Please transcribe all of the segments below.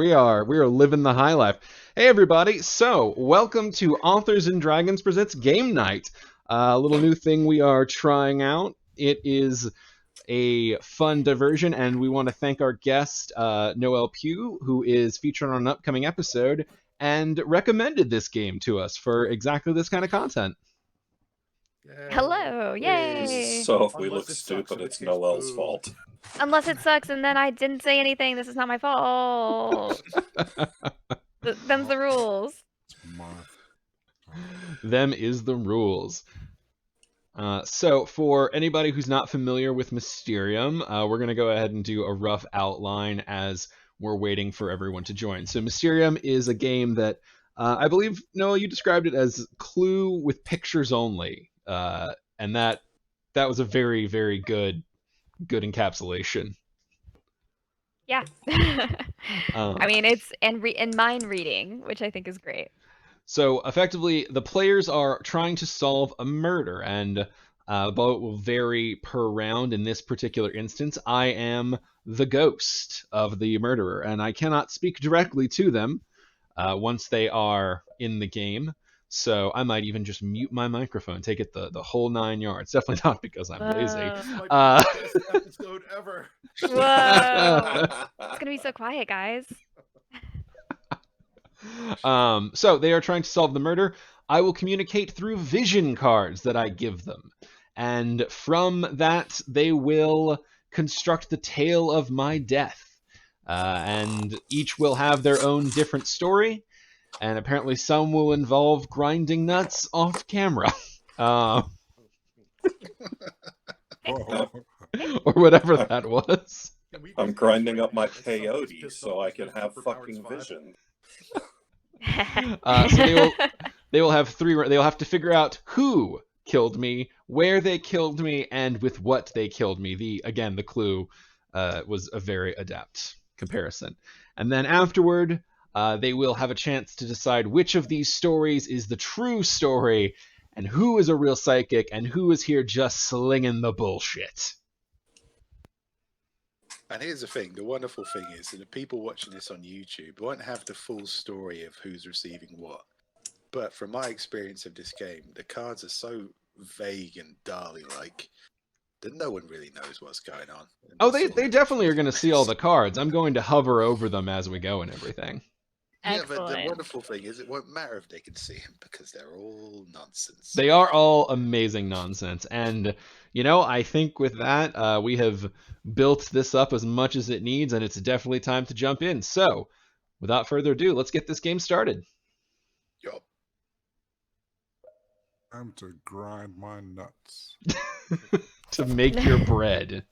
We are living the high life. Hey everybody, so welcome to Authors and Dragons Presents Game Night. A little new thing we are trying out. It is a fun diversion, and we want to thank our guest, Noel Pugh, who is featured on an upcoming episode and recommended this game to us for exactly this kind of content. Hello, yay! So if we look stupid, it's Noel's fault. Unless it sucks and then I didn't say anything, this is not my fault. Them's the rules. Them is the rules. So for anybody who's not familiar with Mysterium, we're going to go ahead and do a rough outline as we're waiting for everyone to join. So Mysterium is a game that I believe, Noah, you described it as Clue with pictures only. And that was a very, very good encapsulation. Yeah. I mean, it's in mind reading, which I think is great. So effectively, the players are trying to solve a murder, and though it will vary per round, in this particular instance, I am the ghost of the murderer, and I cannot speak directly to them once they are in the game. So I might even just mute my microphone, take it the whole 9 yards. Definitely not because I'm lazy. This might be the best episode ever. Whoa! It's gonna be so quiet, guys. So they are trying to solve the murder. I will communicate through vision cards that I give them. And from that, they will construct the tale of my death. And each will have their own different story. And apparently some will involve grinding nuts off camera. Or whatever that was. I'm grinding up my peyote so I can have fucking vision. So they will have three. They'll have to figure out who killed me, where they killed me, and with what they killed me. The clue was a very adept comparison. And then afterward, they will have a chance to decide which of these stories is the true story, and who is a real psychic, and who is here just slinging the bullshit. And here's the thing, the wonderful thing is that the people watching this on YouTube won't have the full story of who's receiving what. But from my experience of this game, the cards are so vague and Dali-like that no one really knows what's going on. Oh, they definitely are going to see all the cards. I'm going to hover over them as we go and everything. Yeah, but the wonderful thing is it won't matter if they can see him because they're all nonsense. They are all amazing nonsense. And, I think with that, we have built this up as much as it needs, and it's definitely time to jump in. So, without further ado, let's get this game started. Yup. Time to grind my nuts. To make your bread.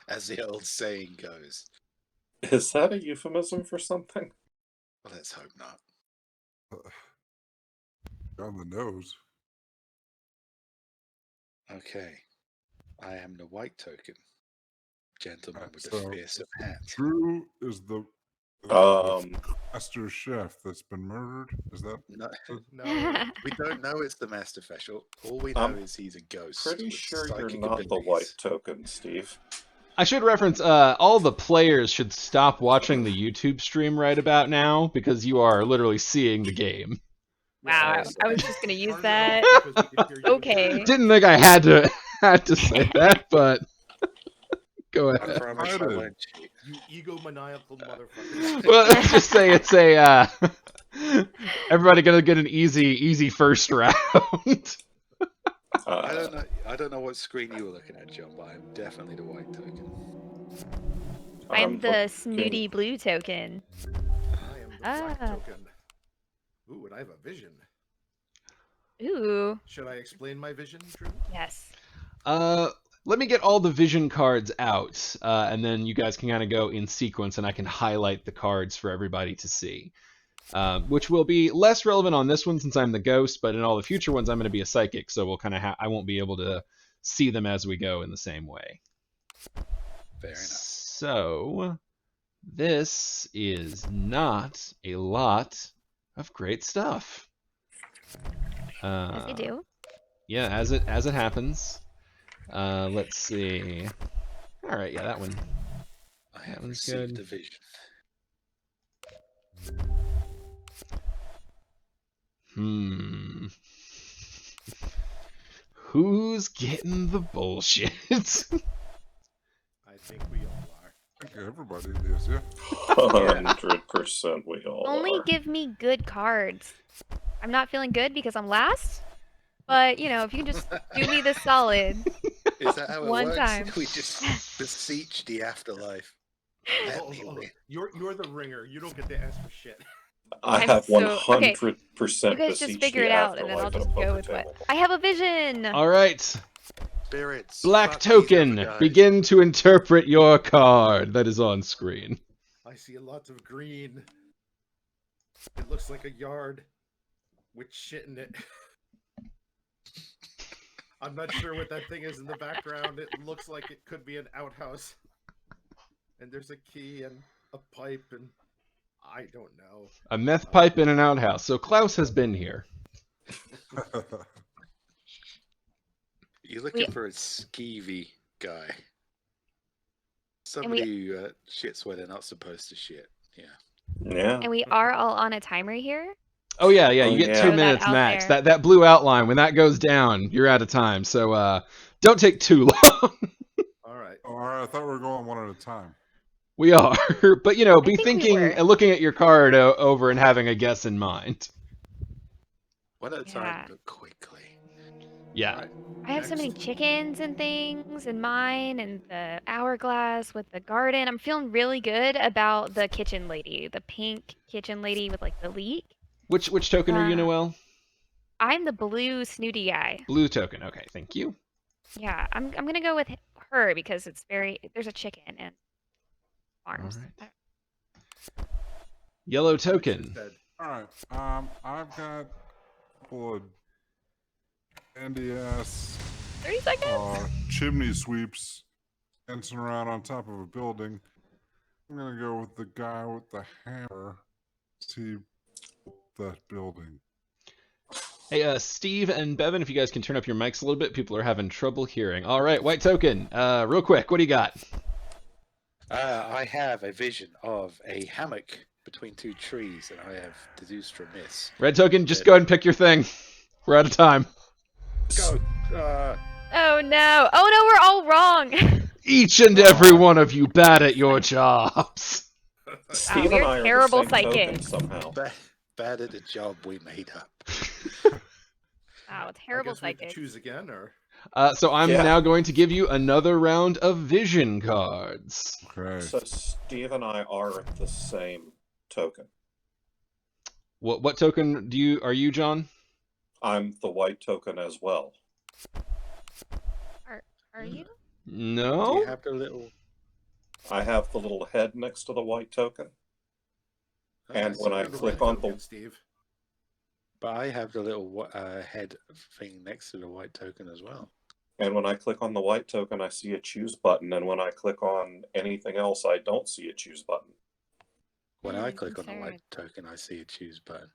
As the old saying goes. Is that a euphemism for something? Well, let's hope not. On the nose. Okay. I am the white token. Gentleman with So, the fearsome hat. Drew is the master chef that's been murdered. Is that? No, No. we don't know it's the master official. All we know is he's a ghost. Pretty with sure you're psychic not the abilities. white token, Steve. I should reference, all the players should stop watching the YouTube stream right about now, because you are literally seeing the game. Wow, I was just gonna use that. Okay. Didn't think I had to say that, but go I ahead. promise I won't cheat. You egomaniacal motherfucker. Well, let's just say it's a everybody gonna get an easy first round. I don't know what screen you were looking at, John, but I'm definitely the white token. I'm the snooty blue token. I am the black Ah. token. Ooh, and I have a vision. Ooh, Should I explain my vision, Drew? yes. Let me get all the vision cards out, and then you guys can kind of go in sequence, and I can highlight the cards for everybody to see. Which will be less relevant on this one since I'm the ghost, but in all the future ones I'm going to be a psychic, so we'll kind of I won't be able to see them as we go in the same way. Fair enough. So this is not a lot of great stuff. As you do. Yeah, as it happens. Let's see. All right, yeah, that one. I I have one's received good. a vision. Who's getting the bullshit? I think we all are. I think everybody is, yeah. 100% we all Only are. give me good cards. I'm not feeling good because I'm last. But, you know, if you can just do me this solid Is that how it one works? time. We just beseech the afterlife. Let me win. You're the ringer. You don't get to ask for shit. I I'm have so- 100% You guys just beseech figure the it out, and then I'll afterlife just at a go poker with what. table. I have a vision! All right. Spirits. Black fuck these other token, guys. begin to interpret your card that is on screen. I see lots of green. It looks like a yard with shit in it. I'm not sure what that thing is in the background. It looks like it could be an outhouse. And there's a key and a pipe and I don't know. A meth pipe in an outhouse. So Klaus has been here. You're looking for a skeevy guy. we- Somebody who shits where they're not supposed to shit. Yeah. Yeah. And we are all on a timer here. Oh yeah, you Oh, get yeah. 2 Throw that minutes out max. there. That blue outline, when that goes down, you're out of time. So don't take too long. All right. All right, I thought we were going one at a time. We are, but you know, be think we thinking, were. and looking at your card over and having a guess in mind. One at a Yeah. time, but quickly. Yeah. All right. I have so many chickens and things in mine, and the hourglass with the garden. I'm feeling really good about the kitchen lady, the pink kitchen lady with like the leek. Which token are you, Uh, Noelle? I'm the blue snooty guy. Blue token. Okay, thank you. Yeah, I'm gonna go with her because it's there's a chicken and farms. Alright. Yellow Punch token. instead. All right, I've got a couple of NDS 30 seconds. chimney sweeps dancing around on top of a building. I'm gonna go with the guy with the hammer. See that building. Hey, Steve and Bevan, if you guys can turn up your mics a little bit, people are having trouble hearing. All right, white token. Real quick, what do you got? I have a vision of a hammock between two trees, and I have deduced from this. Red token, just go ahead and pick your thing. We're out of time. Go. Oh no! Oh no, we're all wrong. Each and every one of you bad at your jobs. Steve we're and I are terrible the same token psychics. somehow. Bad at the job we made up. Wow, I terrible guess we have to psychic. choose again, or So I'm Yeah. now going to give you another round of vision cards. Okay. So Steve and I are the same token. What token are you, John? I'm the white token as well. Are you? Do No? you have the little? I have the little head next to the white token. And when I You're the click red on token, the Steve. But I have the little head thing next to the white token as well. and when I click on the white token, I see a choose button, and when I click on anything else, I don't see a choose button. When I click on the white token, I see a choose button.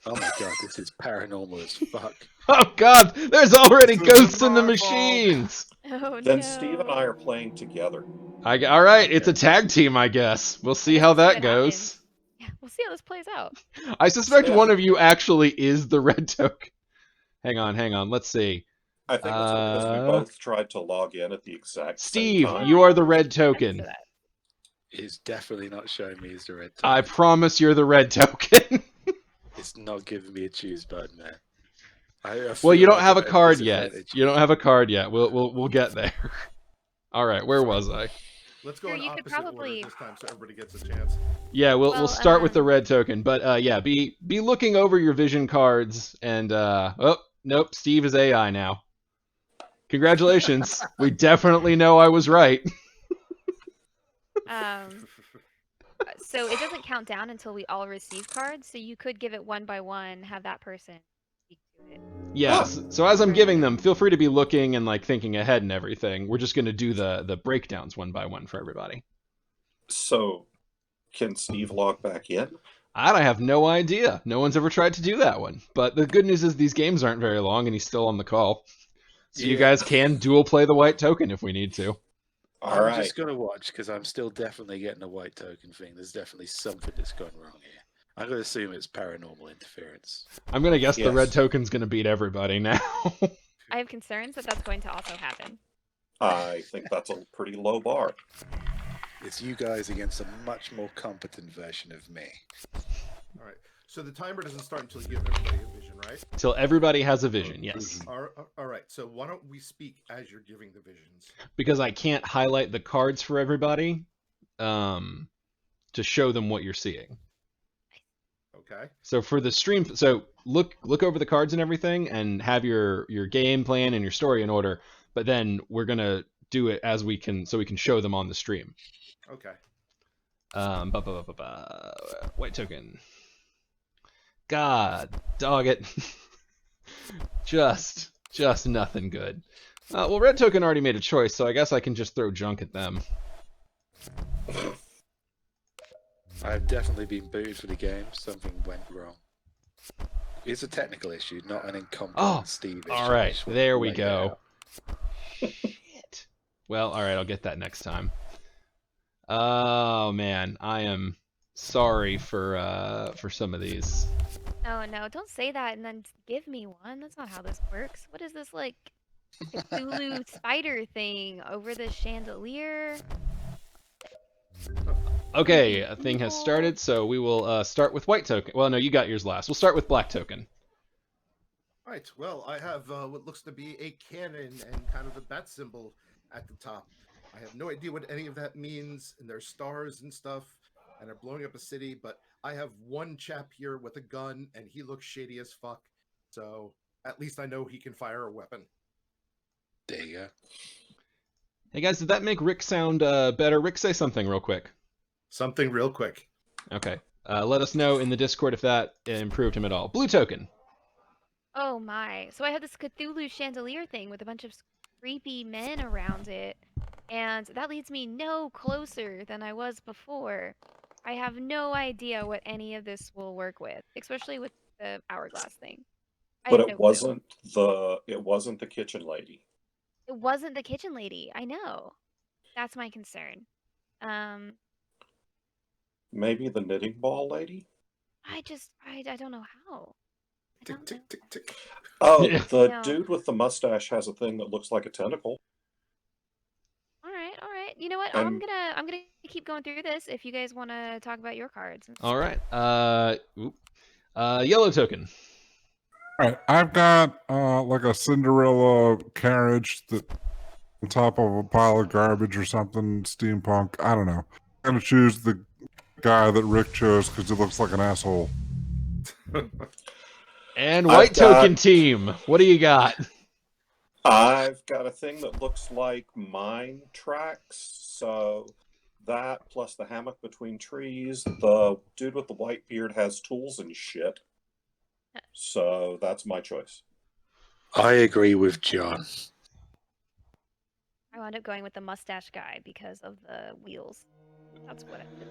Oh my god, this is paranormal as fuck. Oh god, there's already This is ghosts in the my fault. machines. Oh Then no. Steve and I are playing together. All right, it's a tag team, I guess. We'll see how that what goes. happens. Yeah, we'll see how this plays out. I suspect Yeah. one of you actually is the red token. Hang on. Let's see. I think it's because we both tried to log in at the exact Steve, same time. you are the red Next token. to that. It's definitely not showing me as the red I token. promise you're the red token. It's not giving me a choose button there. I Well, feel you don't like have a I'm at card yet. disadvantage. You don't have a card yet. We'll get there. All right, where was I? Let's go Sure, in you could opposite probably- order this time, so everybody gets a chance. Yeah, we'll Well, start with the red token, but yeah, be looking over your vision cards and oh nope, Steve is AI now. Congratulations, we definitely know I was right. So it doesn't count down until we all receive cards. So you could give it one by one, have that person speak to it. Yes. So as I'm giving them, feel free to be looking and like thinking ahead and everything. We're just gonna do the breakdowns one by one for everybody. So, can Steve log back in? I have no idea. No one's ever tried to do that one. But the good news is these games aren't very long and he's still on the call. So you Yeah. guys can dual play the white token if we need to. All right. just gonna watch because I'm still definitely getting a white token thing. There's definitely something that's gone wrong here. I'm gonna assume it's paranormal interference. I'm gonna guess the red Yes. token's gonna beat everybody now. I have concerns that that's going to also happen. I think that's a pretty low bar. It's you guys against a much more competent version of me. All right. So the timer doesn't start until you give everybody a vision, right? Till everybody has a vision, yes. All right. So why don't we speak as you're giving the visions? Because I can't highlight the cards for everybody, to show them what you're seeing. Okay. So for the stream, so look over the cards and everything, and have your game plan and your story in order. But then we're gonna do it as we can, so we can show them on the stream. Okay. White token. God, dog it. just nothing good. Well, red token already made a choice, so I guess I can just throw junk at them. I've definitely been booted for the game. Something went wrong. It's a technical issue, not an incompetent Steve issue. All right, Just want there to we lay that go. out. Shit. Well, all right, I'll get that next time. Oh man, I am sorry for some of these. Oh no, don't say that and then give me one. That's not how this works. What is this, like, Cthulhu spider thing over the chandelier? Okay, a thing has started, so we will start with white token. Well, no, you got yours last. We'll start with black token. All right. Well, I have what looks to be a cannon and kind of the bat symbol at the top. I have no idea what any of that means, and there's stars and stuff, and they're blowing up a city, but I have one chap here with a gun, and he looks shady as fuck, so at least I know he can fire a weapon. There you go. Hey guys, did that make Rick sound better? Rick, say something real quick. Something real quick. Okay. Let us know in the Discord if that improved him at all. Blue token. Oh my. So I have this Cthulhu chandelier thing with a bunch of creepy men around it, and that leads me no closer than I was before. I have no idea what any of this will work with, especially with the hourglass thing. I But have no it clue. wasn't the kitchen lady. It wasn't the kitchen lady. I know. That's my concern. Maybe the knitting ball lady? I don't know how. I Tick, don't tick, know. tick, tick. Oh, Yeah. the No. dude with the mustache has a thing that looks like a tentacle. All right. You know what? And- I'm gonna keep going through this if you guys want to talk about your cards. All right. Yellow token. All right, I've got like a Cinderella carriage that on top of a pile of garbage or something, steampunk. I don't know. I'm gonna choose the guy that Rick chose because he looks like an asshole. And I've white token got- team. What do you got? I've got a thing that looks like mine tracks, so that plus the hammock between trees. The dude with the white beard has tools and shit. So that's my choice. I agree with John. I wound up going with the mustache guy because of the wheels. That's what I did.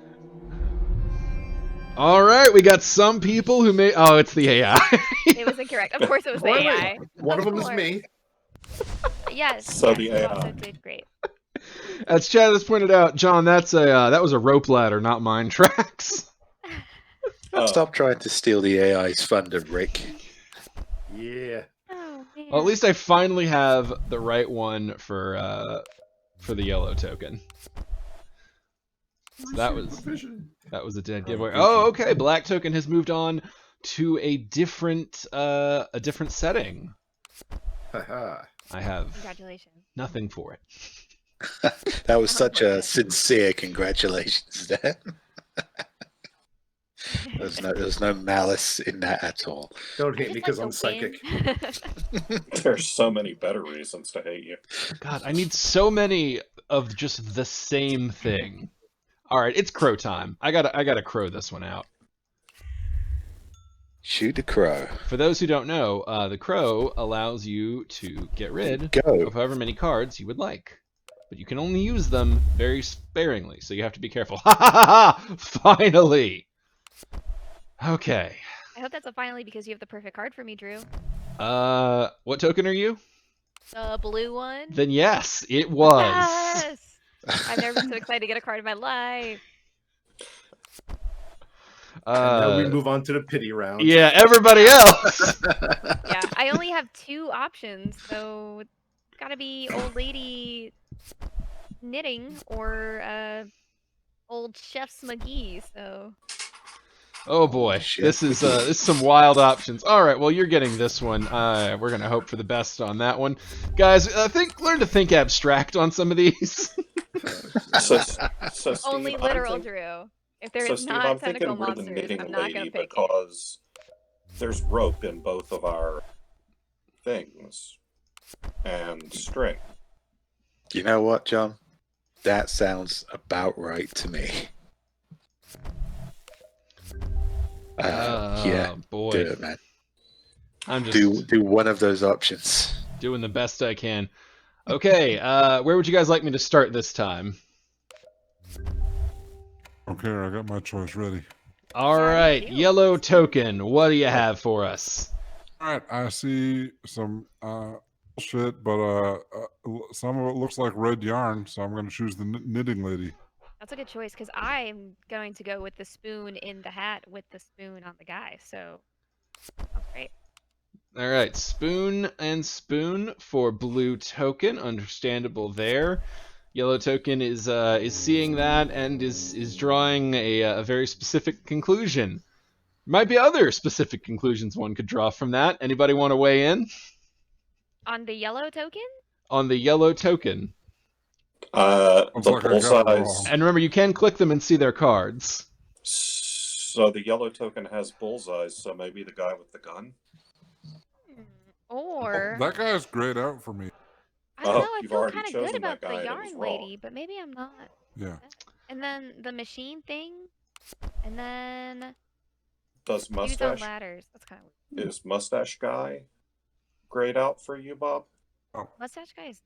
All right, we got some people who may. Oh, it's the AI. It was incorrect. Of course, it was the Wait, AI. One of them is course. me. Yes. So yes, the you AI. also did great. As Chad has pointed out, John, that was a rope ladder, not mine tracks. Stop trying to steal the AI's thunder, Rick. Yeah. Oh man. Well, at least I finally have the right one for the yellow token. So that was a dead giveaway. Oh, okay. Black token has moved on to a different setting. Haha. I have Congratulations. nothing for it. That was such a sincere congratulations there. There's no malice in that at all. Don't I hate me just because I'm like psychic. to win. There's so many better reasons to hate you. God, I need so many of just the same thing. All right, it's crow time. I gotta crow this one out. Shoot the crow. For those who don't know, the crow allows you to get rid Go. of however many cards you would like. But you can only use them very sparingly, so you have to be careful. Ha ha ha ha! Finally! Okay. I hope that's a finally because you have the perfect card for me, Drew. What token are you? The blue one. Then yes, it was. Yes. I've never been so excited to get a card in my life. And now we move on to the pity round. Yeah, everybody else. Yeah, I only have 2 options, so it's gotta be old lady knitting or old chef's McGee. So Oh boy, Shit. this is some wild options. All right, well you're getting this one. We're gonna hope for the best on that one, guys. Learn to think abstract on some of these. So Steve, only literal, Drew. If there is Steve, not I'm tentacle thinking we're the monsters, knitting I'm not gonna lady pick it. because there's rope in both of our things and string. You know what, John? That sounds about right to me. Yeah, boy, do it, man. I'm just Do one of those options. doing the best I can. Okay, where would you guys like me to start this time? Okay, I got my choice ready. All Yeah, me right, too. yellow token. What do you have for us? All right, I see some shit, but some of it looks like red yarn, so I'm going to choose the knitting lady. That's a good choice because I'm going to go with the spoon in the hat with the spoon on the guy. So sounds great. All right, spoon and spoon for blue token. Understandable there. Yellow token is seeing that and is drawing a very specific conclusion. Might be other specific conclusions one could draw from that. Anybody want to weigh in On the yellow token? on the yellow token? The Looks like I got it bullseyes. wrong. And remember, you can click them and see their cards. So the yellow token has bullseyes. So maybe the guy with the gun. Or That guy's grayed out for me. I don't know. I you've feel already kind of good chosen about that the guy and it was yarn wrong. lady, but maybe I'm not. Yeah. And then the machine thing, and then Does dudes on mustache ladders. That's kind of weird. is mustache guy grayed out for you, Bob? Mustache guys.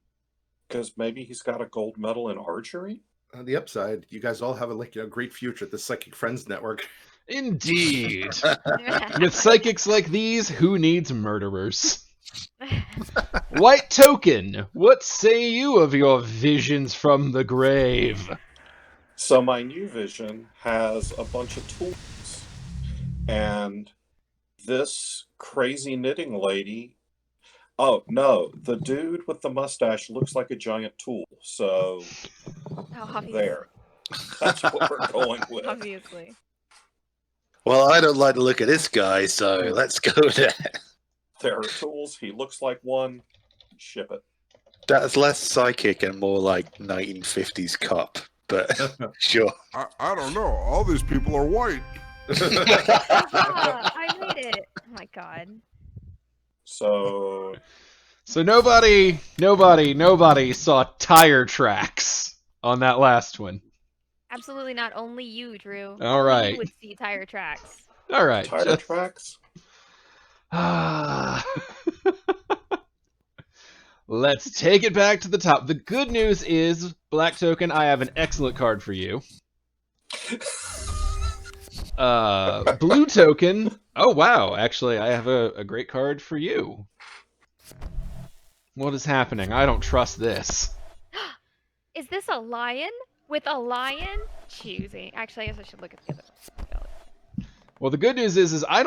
Because maybe he's got a gold medal in archery. On the upside, you guys all have a great future at the Psychic Friends Network. Indeed. With psychics like these, who needs murderers? White token, what say you of your visions from the grave? So my new vision has a bunch of tools, and this crazy knitting lady. Oh no, the dude with the mustache looks like a giant tool. So Obviously. there, that's what we're going with. Obviously. Well, I don't like the look of this guy, so let's go there. There are tools. He looks like one. Ship it. That's less psychic and more like 1950s cop, but sure. I don't know. All these people are white. I made it. Oh my god. So nobody saw tire tracks on that last one. Absolutely not. Only you, Drew. All Only right. You would see tire tracks. All right. tire tracks. Let's take it back to the top. The good news is, Black Token, I have an excellent card for you. Blue Token, oh wow, actually I have a great card for you. What is happening? I don't trust this. Is this a lion? With a lion? Choosing. Actually, I guess I should look at the other one. Well, the good news is I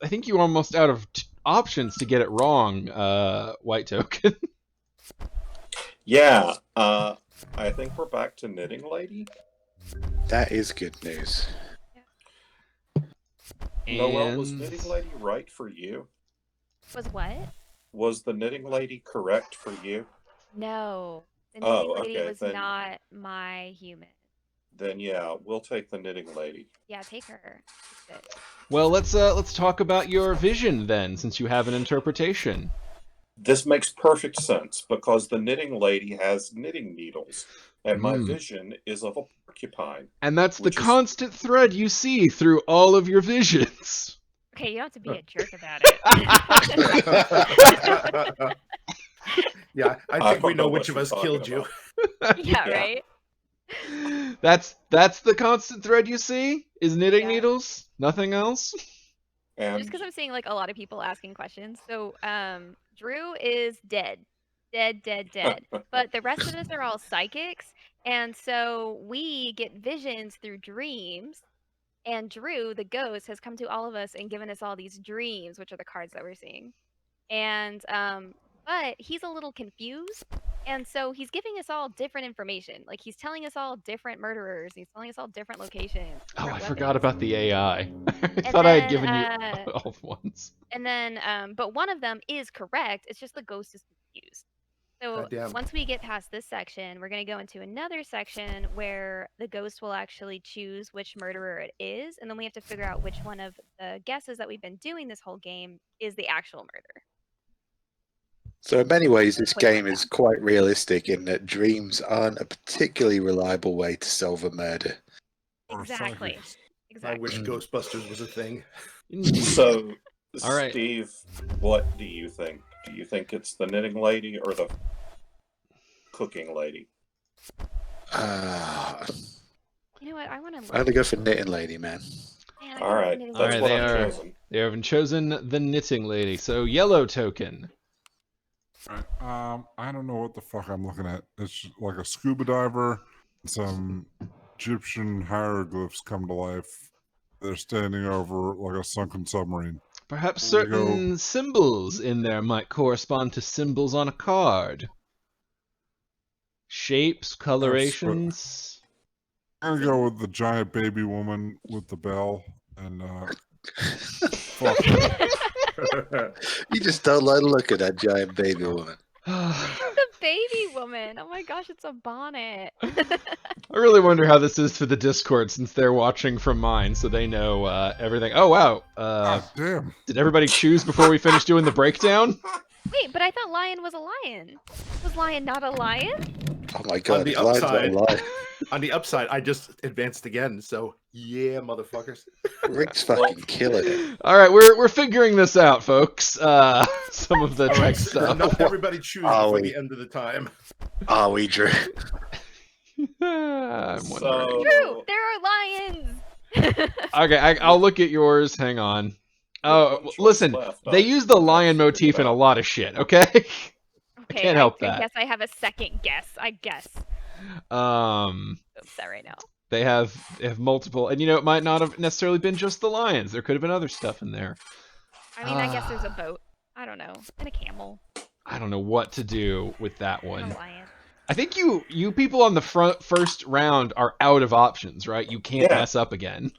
think you're almost out of options to get it wrong, White Token. Yeah, I think we're back to knitting lady. That is good news. Noelle, was knitting lady right for you? Was what? Was the knitting lady correct for you? No. The knitting lady okay, was then- not my human. Then yeah, we'll take the knitting lady. Yeah, take her. She's good. Well, let's talk about your vision then, since you have an interpretation. This makes perfect sense because the knitting lady has knitting needles, and my vision is of a porcupine. And that's the Which is- constant thread you see through all of your visions. Okay, you don't have to be a jerk about it. Yeah, I I think we don't know know which what of us you're killed talking you. Yeah, Yeah. right? That's the constant thread you see? Is knitting Yeah. needles? Nothing else? And Just because I'm seeing like a lot of people asking questions. So, Drew is dead. Dead. But the rest of us are all psychics, And so we get visions through dreams. And Drew, the ghost, has come to all of us and given us all these dreams, which are the cards that we're seeing. And but he's a little confused. And so he's giving us all different information. Like he's telling us all different murderers. He's telling us all different locations. Oh, different I forgot weapons. about the AI. I And thought I had then, given you all the ones. And then, but one of them is correct. It's just the ghost is confused. So Goddamn. once we get past this section, we're going to go into another section where the ghost will actually choose which murderer it is, and then we have to figure out which one of the guesses that we've been doing this whole game is the actual murder. So in many ways, this Quick game rundown. is quite realistic in that dreams aren't a particularly reliable way to solve a murder. Or Exactly. psychics. I Exactly. wish Ghostbusters was a thing. So, All right. Steve, what do you think? Do you think it's the knitting lady or the cooking lady? I'm You know what? I want to gonna look. go for knitting lady, man. Man, I All gotta right, finish that's All right, what they I've are- chosen. They have chosen the knitting lady. So yellow token. Right. I don't know what the fuck I'm looking at. It's like a scuba diver. Some Egyptian hieroglyphs come to life. They're standing over like a sunken submarine. Perhaps There we go. certain symbols in there might correspond to symbols on a card. Shapes, colorations. I'm gonna go with the giant baby woman with the bell and fuck. You just don't like the look at that giant baby woman. The baby woman. Oh my gosh, it's a bonnet. I really wonder how this is for the Discord since they're watching from mine, so they know everything. Oh wow! God damn. Did everybody choose before we finished doing the breakdown? Wait, but I thought lion was a lion. Was lion not a lion? Oh my god, the his line's not upside- a lie. On the upside, I just advanced again. So yeah, motherfuckers. Rick's fucking killing it. All right, we're figuring this out, folks. Some of the All tech right, stuff. not everybody choose Oh, before wait. the end of the time. Are we, Drew? I'm wondering. So, True, there are lions. Okay, I'll look at yours. Hang on. Oh, With one choice listen, left, they I use the think lion that's motif in figured a out. lot of shit. Okay. Okay, can't help I that. guess I have a second guess. I guess. Oops, that right now. They have multiple, and it might not have necessarily been just the lions. There could have been other stuff in there. I mean, I guess there's a boat. I don't know, and a camel, I don't know what to do with that and one. a lion. I think you people on the first round are out of options, right? You can't Yeah. mess up again.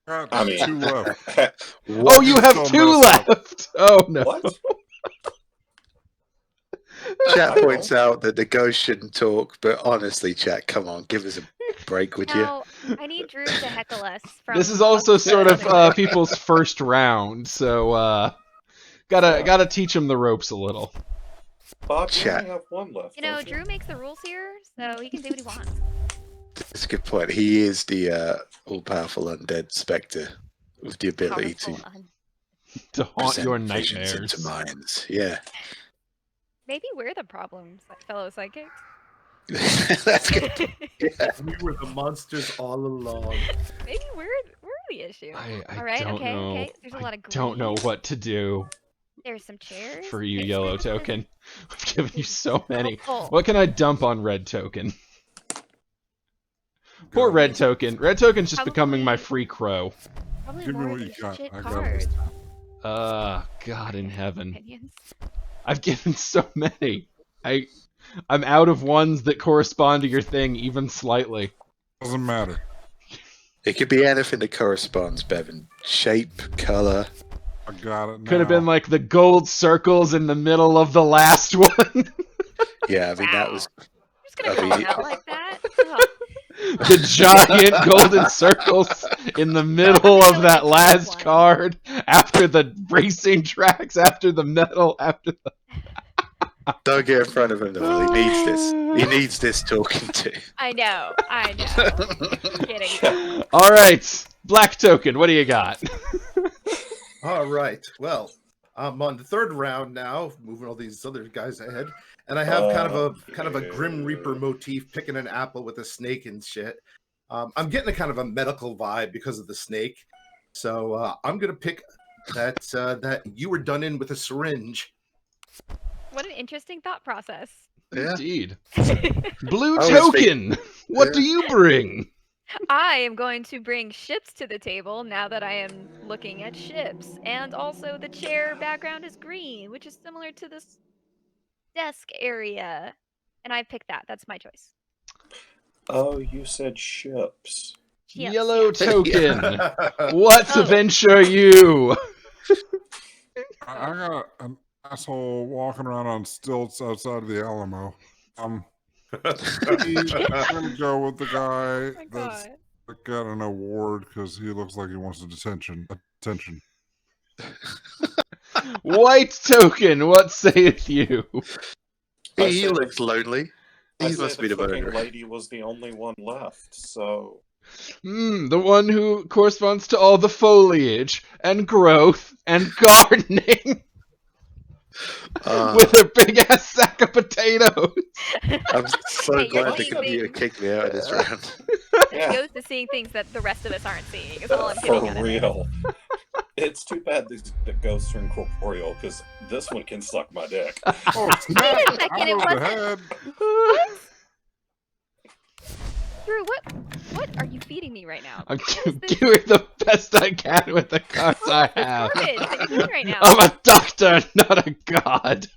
God, I mean, 2 left. Oh, you have so 2 messed up. left. Oh no. what? Chat points out that the ghost shouldn't talk, but honestly, chat, come on, give us a break, would you? Now, I need Drew to heckle us from. This is also sort of other- people's first round, so gotta teach them the ropes a little. Bob, you Chat. only have one left. You know, don't Drew makes the rules here, so he can do what he wants. That's a good point. He is the all-powerful undead spectre with the ability to Powerful un- To haunt present your visions nightmares. into minds. Yeah. Maybe we're the problem, fellow psychics. That's good. We were the monsters all along. Maybe we're the issue. I All right, don't okay, know. okay. There's a lot of I don't know green. what to do There's some chairs. for you, Okay, yellow so- token. I've given you so many. Oh, What can I dump on red token? Poor Go. red token. Red token's just becoming my Probably- free crow. probably Give me more what of you these got. shit I got cards. this. God in heaven. Opinions. I've given so many. I'm out of ones that correspond to your thing, even slightly. Doesn't matter. It could be anything that corresponds, Bevan. Shape, color. I got it now. Could have been like the gold circles in the middle of the last one. Yeah, I mean, that Wow. was. You're just gonna I call mean- them out like that? Oh, The giant golden circles in the middle of that last card, after the racing tracks, after the metal, after the... Don't get in front of him, though. He needs this. He needs this talking to. I know. Kidding. All right, black token, what do you got? All right. Well, I'm on the third round now, moving all these other guys ahead, and I have kind of a Grim Reaper motif, picking an apple with a snake and shit. I'm getting a kind of a medical vibe because of the snake, so I'm gonna pick that you were done in with a syringe. What an interesting thought process. Yeah. Indeed. Blue I was Token, what do you bring? I am going to bring ships to the table now that I am looking at ships. And also the chair background is green, which is similar to this desk area. And I picked that. That's my choice. Oh, you said ships. Ships, Yellow yeah. Token, what's Oh. adventure you? I got an asshole walking around on stilts outside of the Alamo. I'm gonna go with the guy My that's God. got an award because he looks like he wants attention. White Token, what saith you? I He say the- looks lonely. I He say must the be the cooking murderer. lady was the only one left, so The one who corresponds to all the foliage and growth and gardening with a big ass sack of potatoes. I'm so Hey, you're glad the seeing computer things. kicked me out of this round. yeah, Ghost is seeing things that the rest of us aren't seeing. Is all I'm for getting out of this. real. It's too bad the ghosts are incorporeal because this one can suck my dick. Oh, Wait snap! a second, I it moved wasn't- ahead. Drew, what are you feeding me right now? I'm What is this? doing the best I can with the cards I have. Garbage that you're doing right now. I'm a doctor, not a god.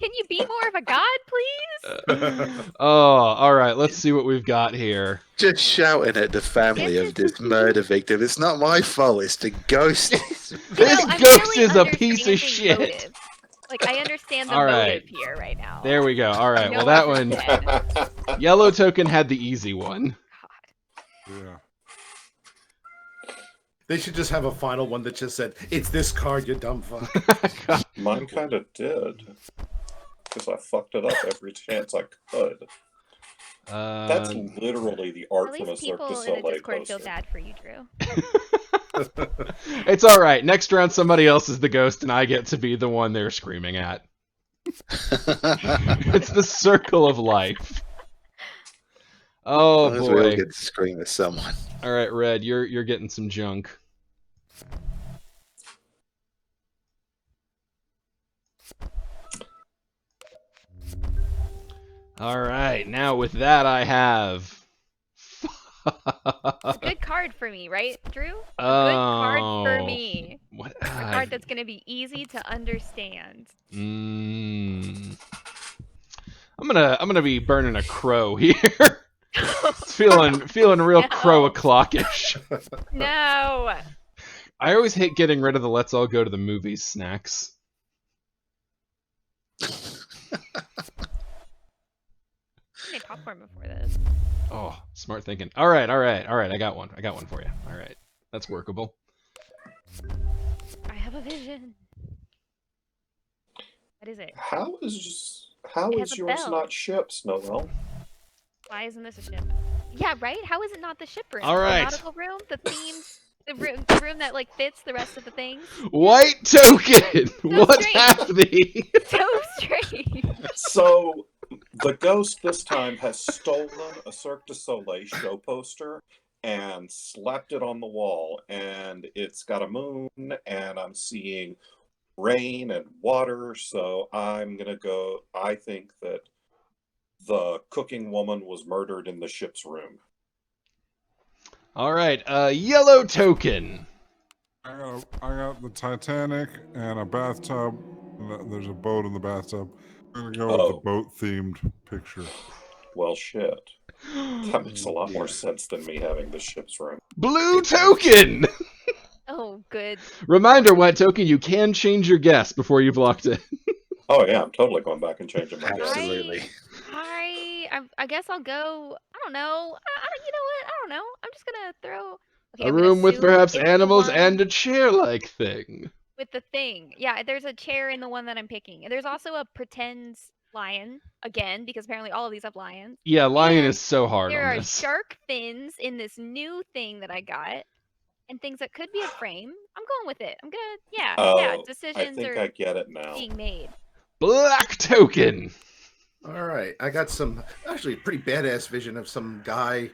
Can you be more of a god, please? Oh, all right. Let's see what we've got here. Just shouting at the family of this murder victim. It's not my fault. It's the ghost. This I'm ghost really is a piece of understanding shit. motive. Like, I understand the All right. motive here right now. There we go. All right. No Well, that one's one. dead. Yellow Token had the easy one. God. Yeah. They should just have a final one that just said, "It's this card, you dumb fuck." Mine kind of did. Because I fucked it up every chance I could. That's literally the art At from a least Cirque people du in the Soleil Discord feel poster. bad for you, Drew. It's all right. Next round, somebody else is the ghost, and I get to be the one they're screaming at. It's the circle of life. Oh As long as we all boy! get to scream at someone. All right, Red, you're getting some junk. All right, now with that I have. A good card for me, right, Drew? A good card for me. What? A card that's going to be easy to understand. I'm gonna be burning a crow here. It's feeling real No. crow o'clockish. No. I always hate getting rid of the "let's all go to the movies" snacks. I made popcorn before this. Oh, smart thinking. All right. I got one for you. All right, that's workable. I have a vision. What is it? How It is has a yours bell. not ships, Noel? Why isn't this a ship? Yeah, right? How is it not the ship room? All right. The nautical room? The theme? The room that, like, fits the rest of the things? White Token, what strange. have thee? So strange. So the ghost this time has stolen a Cirque du Soleil show poster and slapped it on the wall, and it's got a moon, and I'm seeing rain and water, so I'm gonna go. I think that the cooking woman was murdered in the ship's room. All right, Yellow Token. I got the Titanic and a bathtub. There's a boat in the bathtub. I'm gonna go with the boat-themed picture. Well, shit. That makes a lot more sense than me having the ship's room. Blue Token. Oh, good. Reminder, White Token, you can change your guess before you've locked in. Oh yeah, I'm totally going back and changing my guess. Absolutely. I guess I'll go. I don't know. You know what? I don't know. I'm just gonna throw. Okay, A I'm gonna room with assume perhaps it's the animals one and a chair-like thing. with the thing. Yeah, there's a chair in the one that I'm picking. And there's also a pretend lion again because apparently all of these have lions. Yeah, lion And is so hard There on are this. shark fins in this new thing that I got, and things that could be a frame. I'm going with it. I'm gonna. Yeah. Oh, I Decisions think are I get it now. being made. Black Token. All right, I got some actually pretty badass vision of some guy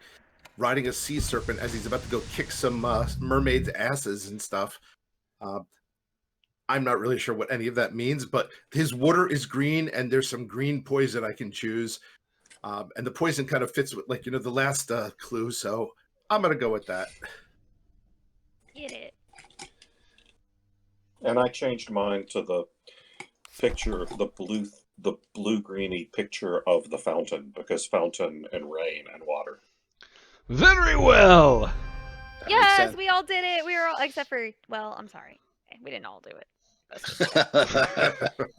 riding a sea serpent as he's about to go kick some mermaids' asses and stuff. I'm not really sure what any of that means, but his water is green, and there's some green poison I can choose. And the poison kind of fits with, like, the last clue, so I'm going to go with that. Get it. And I changed mine to the picture, the blue greeny picture of the fountain, because fountain and rain and water. Very well. That makes Yes, sense. we all did it. We were all, except for, well, I'm sorry. Okay, we didn't all do it.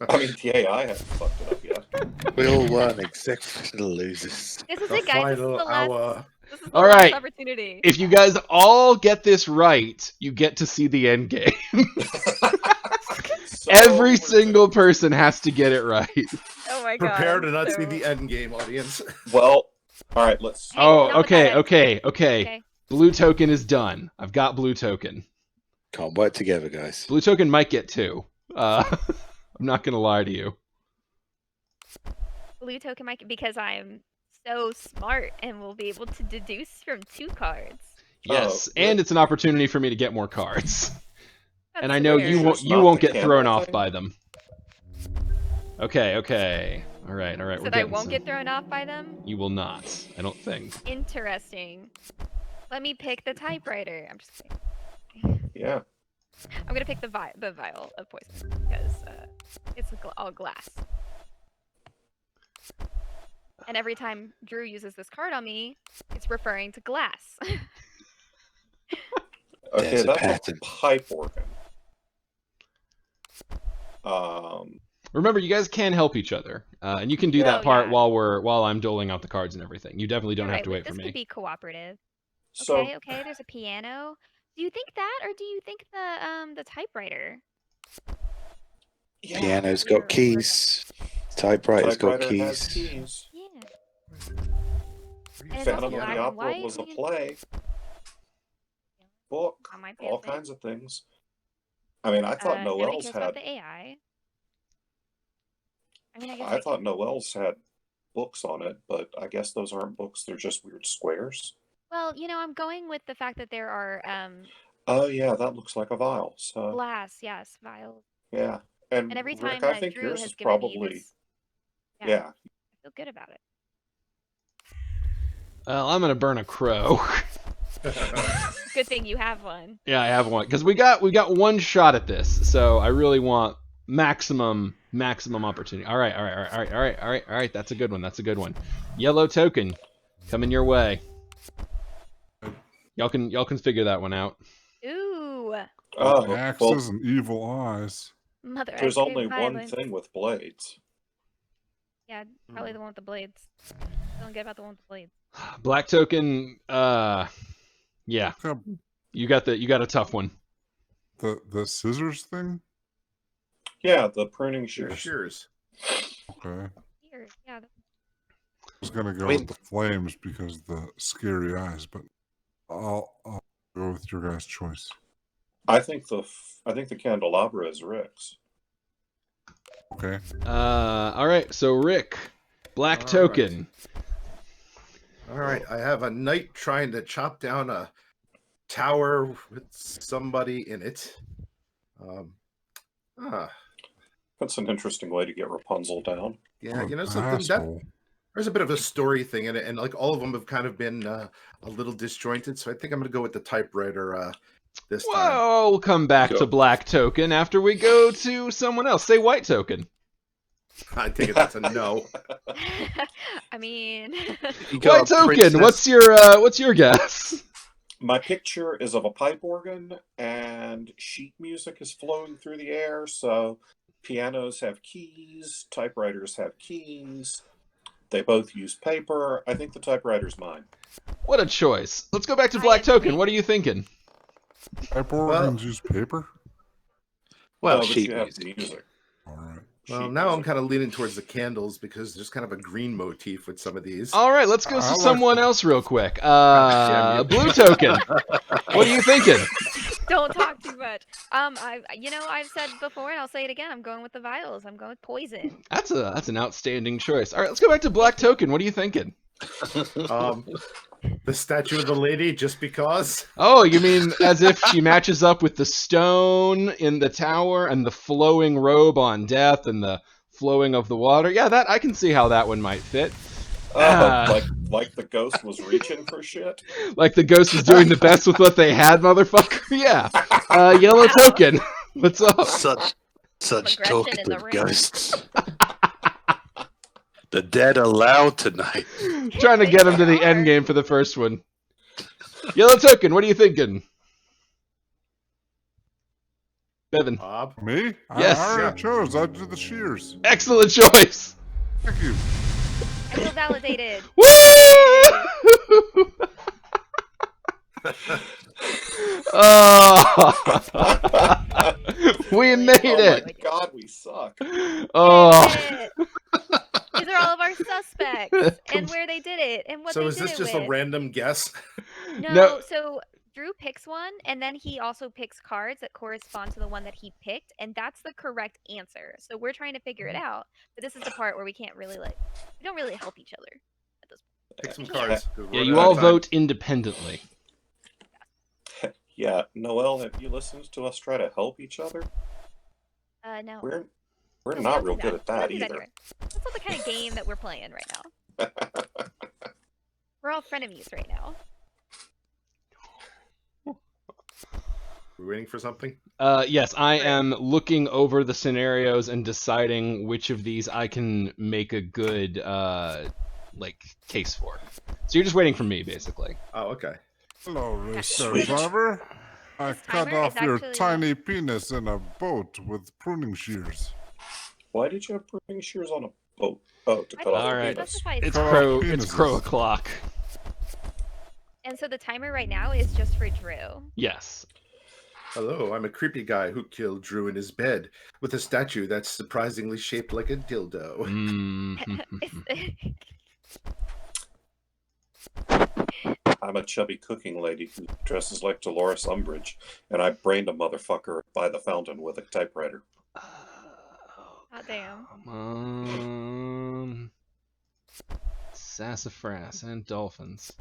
I mean, the AI hasn't fucked it up yet. We all won except for the losers. This is The it, guys. This is final the last, hour. this is the All last right. opportunity. If you guys all get this right, you get to see the end game. So Every we're single gonna- person has to get it right. Oh my god. Prepare to not see so- the end game, audience. Well, all right, let's. Hey, Oh, not with okay, that end. okay. Okay. Blue token is done. I've got blue token. Can't work together, guys. Blue token might get 2. I'm not gonna lie to you. Blue token might, because I'm so smart and will be able to deduce from 2 cards. Yes, Oh, and yeah. it's an opportunity for me to get more cards. That's And I know weird. you won't. It's You not won't the get thrown candle off thing? by them. Okay. All right. So We're that I getting won't some. get thrown off by them? You will not. I don't think. Interesting. Let me pick the typewriter. I'm just kidding. Yeah. I'm gonna pick the vial of poison because it's all glass. And every time Drew uses this card on me, it's referring to glass. Okay, There's a that's pattern. a pipe organ. Remember, you guys can help each other, and you can do Yeah. that part Yeah. while I'm doling out the cards and everything. You definitely don't You're have to right, wait for this me. could be cooperative. So Okay, there's a piano. Do you think that, or do you think the typewriter? yeah, Piano's We're- got keys. Typewriter's got typewriter has keys. keys. Yeah. And it's Phantom also of black the and Opera white. was a I mean, play, book, that might be a all thing. kinds of things. I mean, I thought Nobody Noel's cares about had. the AI. I mean, I guess I thought Noel's had books on it, but I guess those aren't books. They're just weird squares. well, I'm going with the fact that there are Oh yeah, that looks like a vial. So glass, yes, vials. yeah, and, And every Rick, time I that think Drew yours has is given me probably this, yeah. I feel good about it. Well, I'm gonna burn a crow. Good thing you have one. Yeah, I have one because we got one shot at this, so I really want maximum opportunity. All right. That's a good one. Yellow token coming your way. Y'all can figure that one out. Ooh, Oh, well, Axes and evil eyes. mother. there's I crave only one violence. thing with blades. Yeah, probably the one with the blades. Don't get about the one with the blades. Black token. Yeah, Got you got a tough one. the scissors thing. Yeah, the pruning Sure, shears. Okay. Here, yeah. I was gonna go Wait. with the flames because of the scary eyes, but I'll go with your guys' choice. I think the candelabra is Rick's. Okay. All right. So Rick, black All token. All right, I have a knight trying to chop down a tower with somebody in it. That's an interesting way to get Rapunzel down. Yeah, What an something that asshole. there's a bit of a story thing in it, and like all of them have kind of been a little disjointed. So I think I'm going to go with the typewriter this time. Whoa, we'll come back to Sure. black token after we go to someone else. Say white token. I think that's a no. I mean, You got White a token. princess- What's your guess? My picture is of a pipe organ, and sheet music is flowing through the air. So pianos have keys, typewriters have keys. They both use paper. I think the typewriter's mine. What a choice. Let's go back to I black token. agree. What are you thinking? Type organs use paper. Well, but sheet you have music. music. All right. Well, Sheet now I'm music. kind of leaning towards the candles because there's kind of a green motif with some of these. All right, let's go I to like someone them. else real quick. Damn you. Blue token. What are you thinking? don't talk too much. I've said before, and I'll say it again. I'm going with the vials. I'm going with poison. That's an outstanding choice. All right, let's go back to black token. What are you thinking? The statue of the lady, just because. Oh, you mean as if she matches up with the stone in the tower and the flowing robe on Death and the flowing of the water? Yeah, that I can see how that one might fit. Like the ghost was reaching for shit. Like the ghost was doing the best with what they had, motherfucker. Yeah. Yellow token. What's up? Such aggression talkative in the room. ghosts. The dead are loud tonight. Trying to get him to the end game for the first one. Yellow token, what are you thinking? Bevan. Bob. Me? Yes. I already chose. I did the shears. Excellent choice. Thank you. I feel validated. Woo! Oh, we made Oh it. my god, we suck. Oh, Did it. These are all of our suspects and where they did it and what So they is did this it just with. a random guess? No, so Drew picks one, and then he also picks cards that correspond to the one that he picked, and that's the correct answer. So we're trying to figure it out, but this is the part where we can't really we don't really help each other at this point. Pick some We can't. cards. 'cause we're yeah, running you out all of time. vote independently. Yeah, Noelle, have you listened to us try to help each other? No. We're No, not we real don't do good at We don't that do either. here. That's not the kind of game that we're playing right now. We're all frenemies right now. We're waiting for something. Yes, I am looking over the scenarios and deciding which of these I can make a good case for. So you're just waiting for me, basically. Oh, okay. Hello, race car Sweet. driver. I This cut timer is off your actually- tiny penis in a boat with pruning shears. Why did you have pruning shears on a boat? Oh, to I cut off All the right. penis. specified It's Cut off cards. it's crow penises. o'clock. And so the timer right now is just for Drew. Yes. Hello, I'm a creepy guy who killed Drew in his bed with a statue that's surprisingly shaped like a dildo. Mm. I'm a chubby cooking lady who dresses like Dolores Umbridge, and I brained a motherfucker by the fountain with a typewriter. Oh, damn. Come on. Sassafras and dolphins.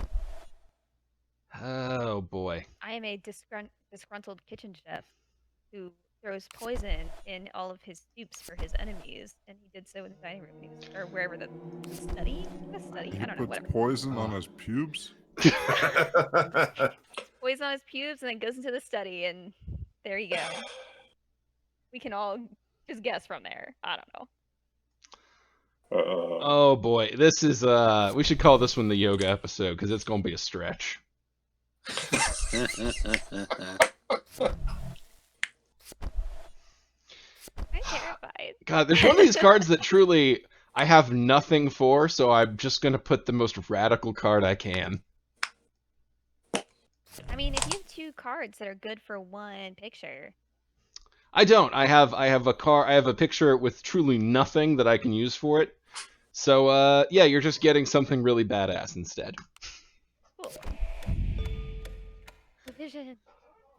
Oh boy. I am a disgruntled kitchen chef who throws poison in all of his soups for his enemies, and he did so in the dining room, or wherever the study. The study. He I don't know. puts Whatever. poison on his pubes. Poison on his pubes, and then goes into the study, and there you go. We can all just guess from there. I don't know. Oh boy. This is we should call this one the yoga episode because it's gonna be a stretch. I'm terrified. God, there's one of these cards that truly I have nothing for, so I'm just gonna put the most radical card I can. I mean, if you have two cards that are good for one picture, I don't. I have a picture with truly nothing that I can use for it. So yeah, you're just getting something really badass instead. cool. Division.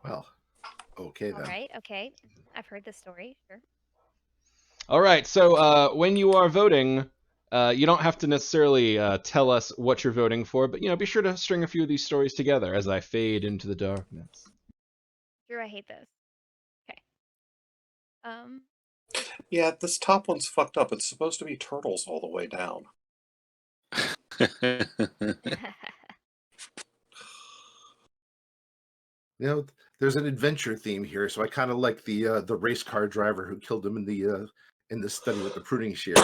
Well, okay then. All right. Okay. I've heard this story. Sure. All right. So when you are voting, you don't have to necessarily tell us what you're voting for, but be sure to string a few of these stories together as I fade into the darkness. Drew, I hate this. Okay. Yeah, this top one's fucked up. It's supposed to be turtles all the way down. You know, there's an adventure theme here, so I kind of like the race car driver who killed him in the study with the pruning shears.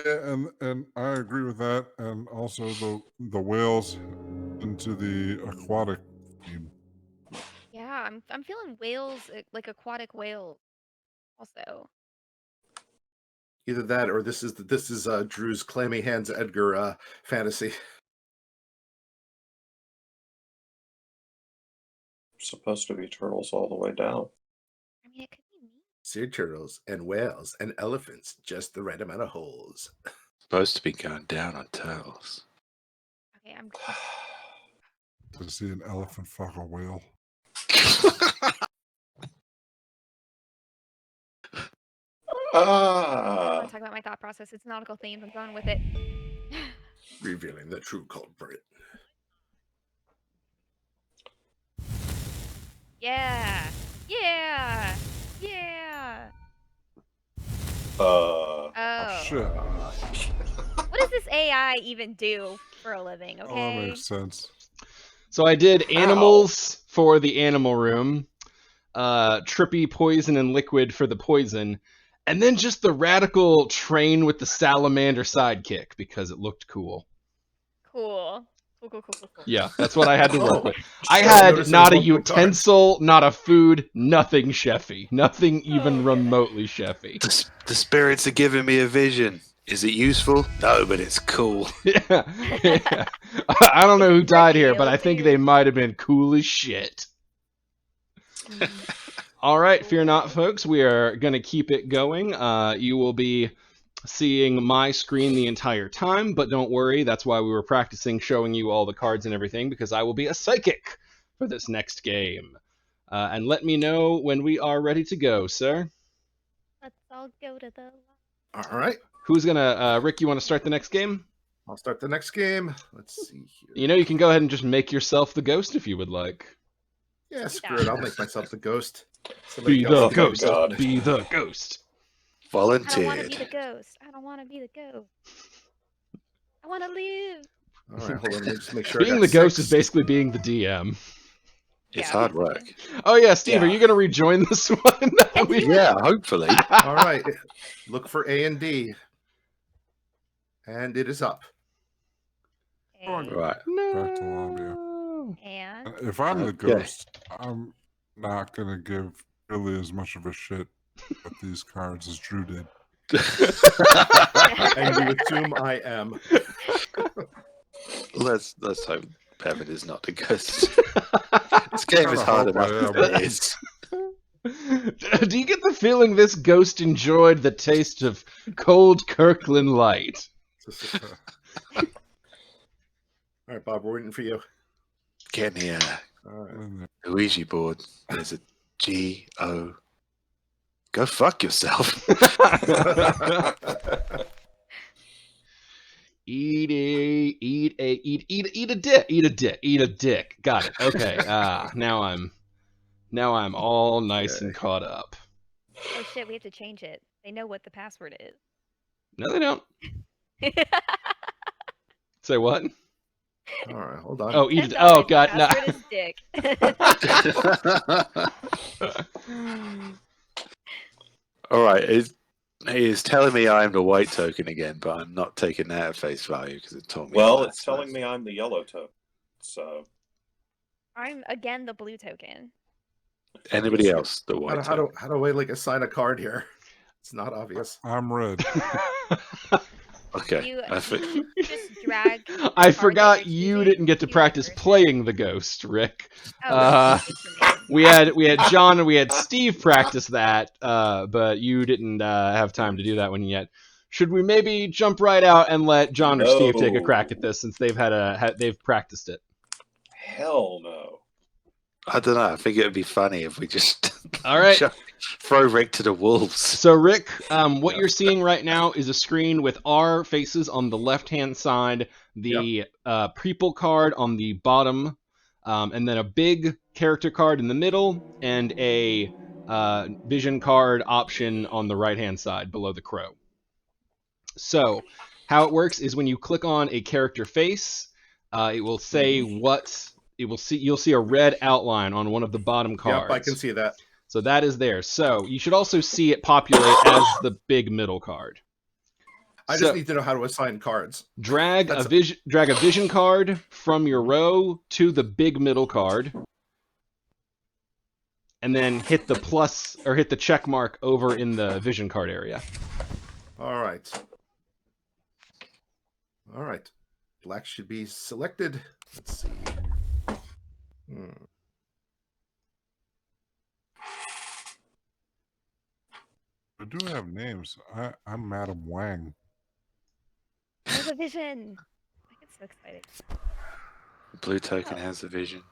Yeah, and I agree with that, and also the whales into the aquatic theme. Yeah, I'm feeling whales, like aquatic whale, also. Either that, or this is Drew's clammy hands Edgar fantasy. Supposed to be turtles all the way down. I mean, it could be me. Sea turtles and whales and elephants, just the right amount of holes. Supposed to be going down on turtles. Okay, I'm. To see an elephant fuck a whale. I don't want to talk about my thought process. It's nautical themed. I'm going with it. Revealing the true culprit. Yeah. Yeah. Yeah. Oh Oh. Shit. What does this AI even do for a living, Oh, that okay? makes sense. So I did How? animals for the animal room, trippy poison and liquid for the poison, and then just the radical train with the salamander sidekick because it looked cool. Cool. Cool. Yeah, that's what I had to work Oh, with. I sure, had notice not a there's multiple cards. utensil, not a food, nothing chefy. Nothing even Okay. remotely chefy. The spirits are giving me a vision. Is it useful? No, but it's cool. Yeah. I don't know who It's died here, tricky, but oh I think dear. they might have been cool as shit. All right, fear not, folks. We are going to keep it going. You will be seeing my screen the entire time, but don't worry. That's why we were practicing showing you all the cards and everything, because I will be a psychic for this next game. And let me know when we are ready to go, sir. Let's all go to the... All right. Who's going to, Rick, you want to start the next game? I'll start the next game. Let's see here. You know, you can go ahead and just make yourself the ghost if you would like. Yeah, screw it. I'll make myself the ghost. Be Somebody the else. ghost. God. Be the ghost. I don't want to Volunteered. be the ghost. I don't want to be the ghost. I want to live. All right, hold on. Let me just make sure. I Being got the ghost 6. is basically being the DM. It's Yeah, hard basically. work. Oh yeah, Steve, are Yeah. you going to rejoin this one? Yeah, hopefully. All right. Look for A&D. And it is up. Okay. Right. Back to lobby. And If I'm the Okay. ghost, I'm not gonna give really as much of a shit with these cards as Drew did. And you assume I am. let's hope Bevan is not the ghost. This game is Kinda hard hope I enough am. as it is. Do you get the feeling this ghost enjoyed the taste of cold Kirkland light? All right, Bob, we're waiting for you. Get here. All right. And The Ouija board. There's a G-O. Go fuck yourself. Eat a dick. Got it. Okay. Now I'm all nice and Okay. caught up. oh shit, we have to change it. They know what the password is. No, they don't. Say what? All right, hold on. Oh, eat it. $10. Oh god, no. Password is dick. All right. He is telling me I'm the white token again, but I'm not taking that at face value because it told me. Well, last it's telling time. me I'm the yellow token. So I'm again the blue token. Anybody else the white How token? do I like assign a card here? It's not obvious. I'm red. Okay. You I thi- just drag. I that forgot you're you choosing didn't get to to practice person. playing the ghost, Rick. Oh, We had John and we had Steve practice that, but you didn't have time to do that one yet. Should we maybe jump right out and let John or Steve take a crack at this since they've they've practiced it? hell no. I don't know. I think it would be funny if we just All right. throw Rick to the wolves. So Rick, what you're seeing right now is a screen with our faces on the left-hand side, the people card on the bottom, and then a big character card in the middle, and a vision card option on the right-hand side below the crow. So how it works is when you click on a character face, it will say what it will see. You'll see a red outline on one of the bottom cards. Yep, I can see that. So that is there. So you should also see it populate as the big middle card. I just need to know how to assign cards. Drag That's a vision card from your row to the big middle card, and then hit the plus or hit the check mark over in the vision card area. All right. All right. Black should be selected. Let's see. I do have names. I'm Madam Wang. there's a vision. I get so excited. Blue token has a vision.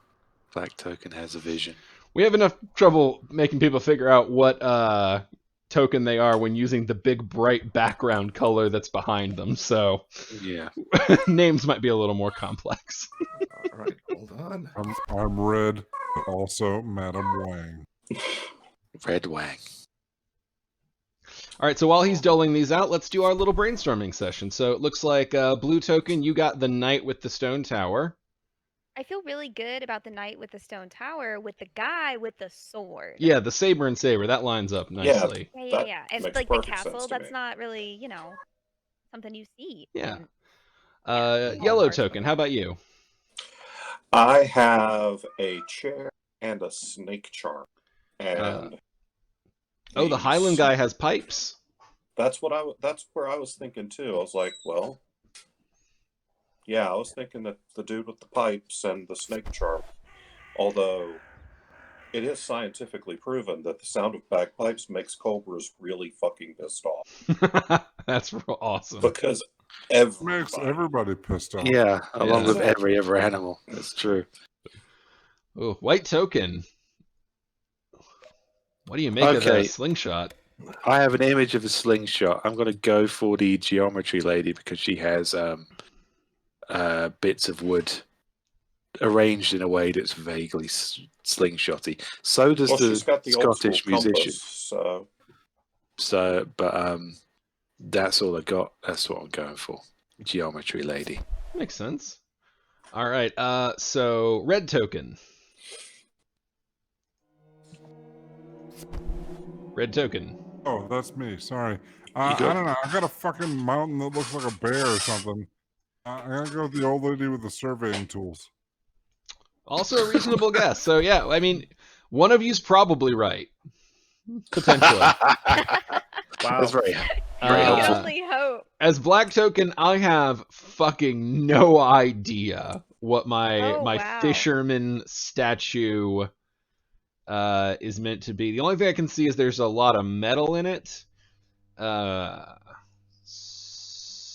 Black token has a vision. We have enough trouble making people figure out what token they are when using the big bright background color that's behind them. So Yeah. names might be a little more complex. All right, hold on. I'm Red, but also Madam Wang. Red Wang. All right, so while he's doling these out, let's do our little brainstorming session. So it looks like blue token, you got the knight with the stone tower. I feel really good about the knight with the stone tower with the guy with the sword. Yeah, the saber and saber, that lines up nicely. That It's makes like the perfect sense castle, to that's me. not really, something you see. Yeah. And Yellow token, how about you? I have a chair and a snake charm, and The Highland guy has pipes. That's where I was thinking too. I was like, well, yeah, I was thinking that the dude with the pipes and the snake charm. Although it is scientifically proven that the sound of bagpipes makes cobras really fucking pissed off. That's real awesome. Because Makes everybody pissed off. Yeah, along with Yeah. every other animal. That's true. Oh, white token. What do you make of that slingshot? I have an image of a slingshot. I'm going to go for the geometry lady because she has bits of wood arranged in a way that's vaguely slingshotty. So does she's got the old Scottish school musician. Compass, But that's all I got. That's what I'm going for. Geometry lady. Makes sense. All right. So red token. Red token. Oh, that's me. Sorry. I don't know. I got a fucking mountain that looks like a bear or something. I gotta go with the old lady with the surveying tools. Also a reasonable guess. So yeah, I mean, one of you's probably right. Potentially. Wow. That's very You can only hope. As black token, I have fucking no idea what my wow. fisherman statue is meant to be. The only thing I can see is there's a lot of metal in it.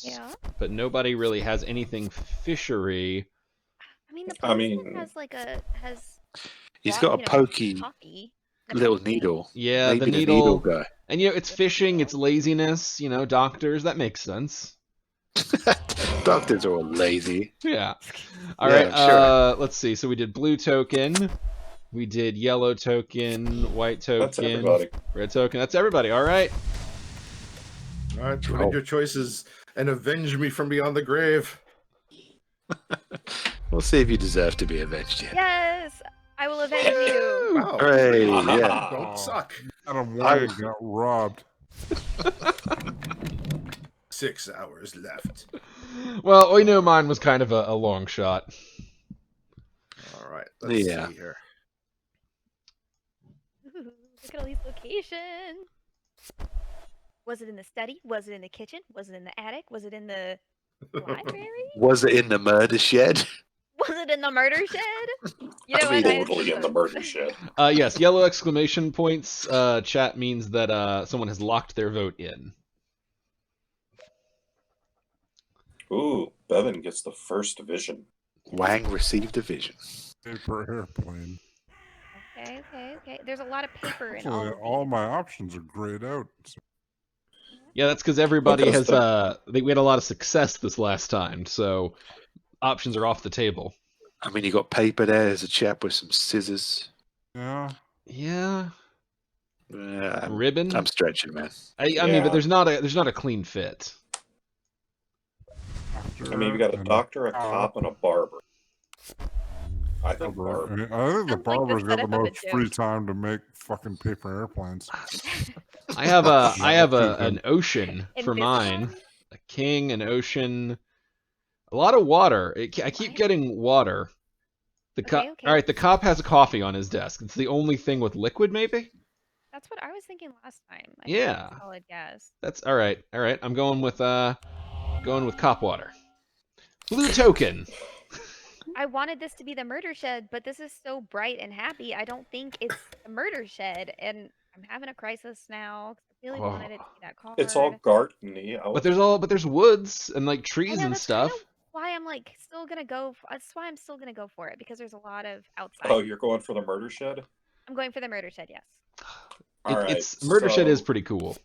Yeah. But nobody really has anything fishery. I mean, the postman has like He's got a pokey coffee. little needle. Yeah, Maybe the the needle needle guy. And it's fishing, it's laziness, doctors, that makes sense. Doctors are all lazy. Yeah. All right. Sure. Let's see. So we did blue token, we did yellow token, white token, That's everybody. red token. That's everybody. All right. All right, put in your choices and avenge me from beyond the grave. We'll see if you deserve to be avenged yet. Yes, I will avenge you. Wow. Hooray, yeah. Don't suck. Adam Wang got robbed. 6 hours left. Well, we knew mine was kind of a long shot. All right, let's see here. Ooh, look at all these locations. Was it in the study? Was it in the kitchen? Was it in the attic? Was it in the library? Was it in the murder shed? Was it in the murder shed? You know I what? mean, totally in the murder shed. Yes, yellow exclamation points. Chat means that someone has locked their vote in. Ooh, Bevan gets the first vision. Wang received a vision. Paper airplane. Okay. There's a lot of paper in All my options are grayed out. So. Yeah, that's because everybody has. We had a lot of success this last time, so options are off the table. I mean, you got paper there. There's a chap with some scissors. Yeah. Yeah. Ribbon. I'm stretching, man. I mean, but there's not a clean fit. I mean, you got a doctor, a cop, and a barber. I think barber. I think the barber's got the most free time to make fucking paper airplanes. I have an ocean for mine. A king, an ocean, a lot of water. I keep getting water. All right, the cop has a coffee on his desk. It's the only thing with liquid, maybe. That's what I was thinking last time. Yeah. Solid guess. That's all right. All right, I'm going with cop water. Blue token. I wanted this to be the murder shed, but this is so bright and happy. I don't think it's the murder shed, and I'm having a crisis now. I really wanted it to be that card. It's all gardeny. But there's woods and like trees and stuff. Why I'm still gonna go. That's why I'm still gonna go for it because there's a lot of outside. Oh, you're going for the murder shed? I'm going for the murder shed. Yes. All right. It's Murder Shed is so pretty cool.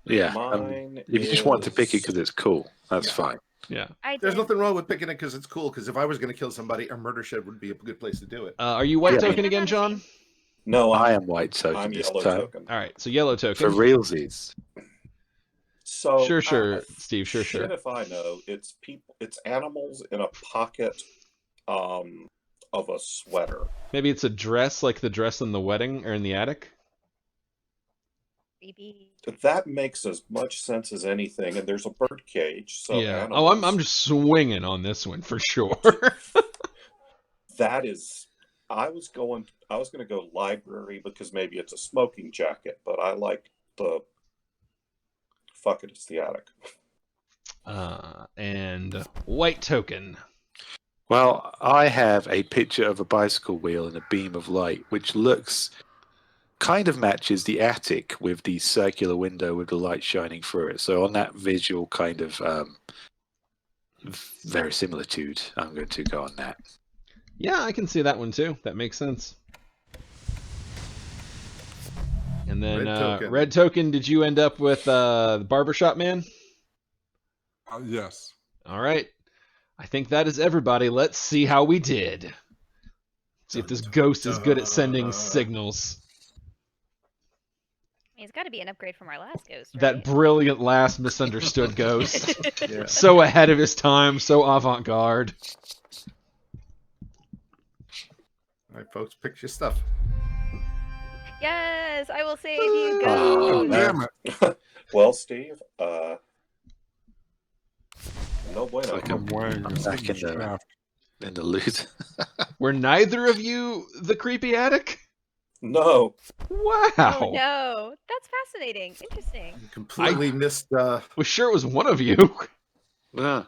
Yeah. Mine if you just want to pick it is- because it's cool, that's Yeah. fine. Yeah. There's nothing wrong with picking it because it's cool. Because if I was going to kill somebody, a murder shed would be a good place to do it. Are you white Yeah. token We're again, not the John? same. No, I I'm, am white token I'm this yellow time. token. All right, so yellow For token. realsies. So Sure, Steve. Sure. Shit, if I know, it's people. It's animals in a pocket, of a sweater. Maybe it's a dress, like the dress in the wedding or in the attic. Creepy. That makes as much sense as anything. And there's a bird cage. So Yeah. animals, Oh, I'm just swinging on this one for sure. That is. I was going to go library because maybe it's a smoking jacket, but I like the. Fuck it, it's the attic. And white token. Well, I have a picture of a bicycle wheel and a beam of light, which looks kind of matches the attic with the circular window with the light shining through it. So on that visual kind of verisimilitude, I'm going to go on that. Yeah, I can see that one too. That makes sense. And then red token, did you end up with the barbershop man? Yes. All right. I think that is everybody. Let's see how we did. See if this ghost is good at sending signals. I mean, it's got to be an upgrade from our last ghost, right? That brilliant last misunderstood ghost. Yeah. So ahead of his time, so avant-garde. All right, folks, pick your stuff. Yes, I will save you, Oh, ghost. Damn it. Well, Steve, no bueno. Like I'm weighing I'm this back in the shaft. in the loot. Were neither of you the creepy attic? No. Wow. Oh no, that's fascinating. Interesting. You completely missed. Was sure it was one of you. Yeah.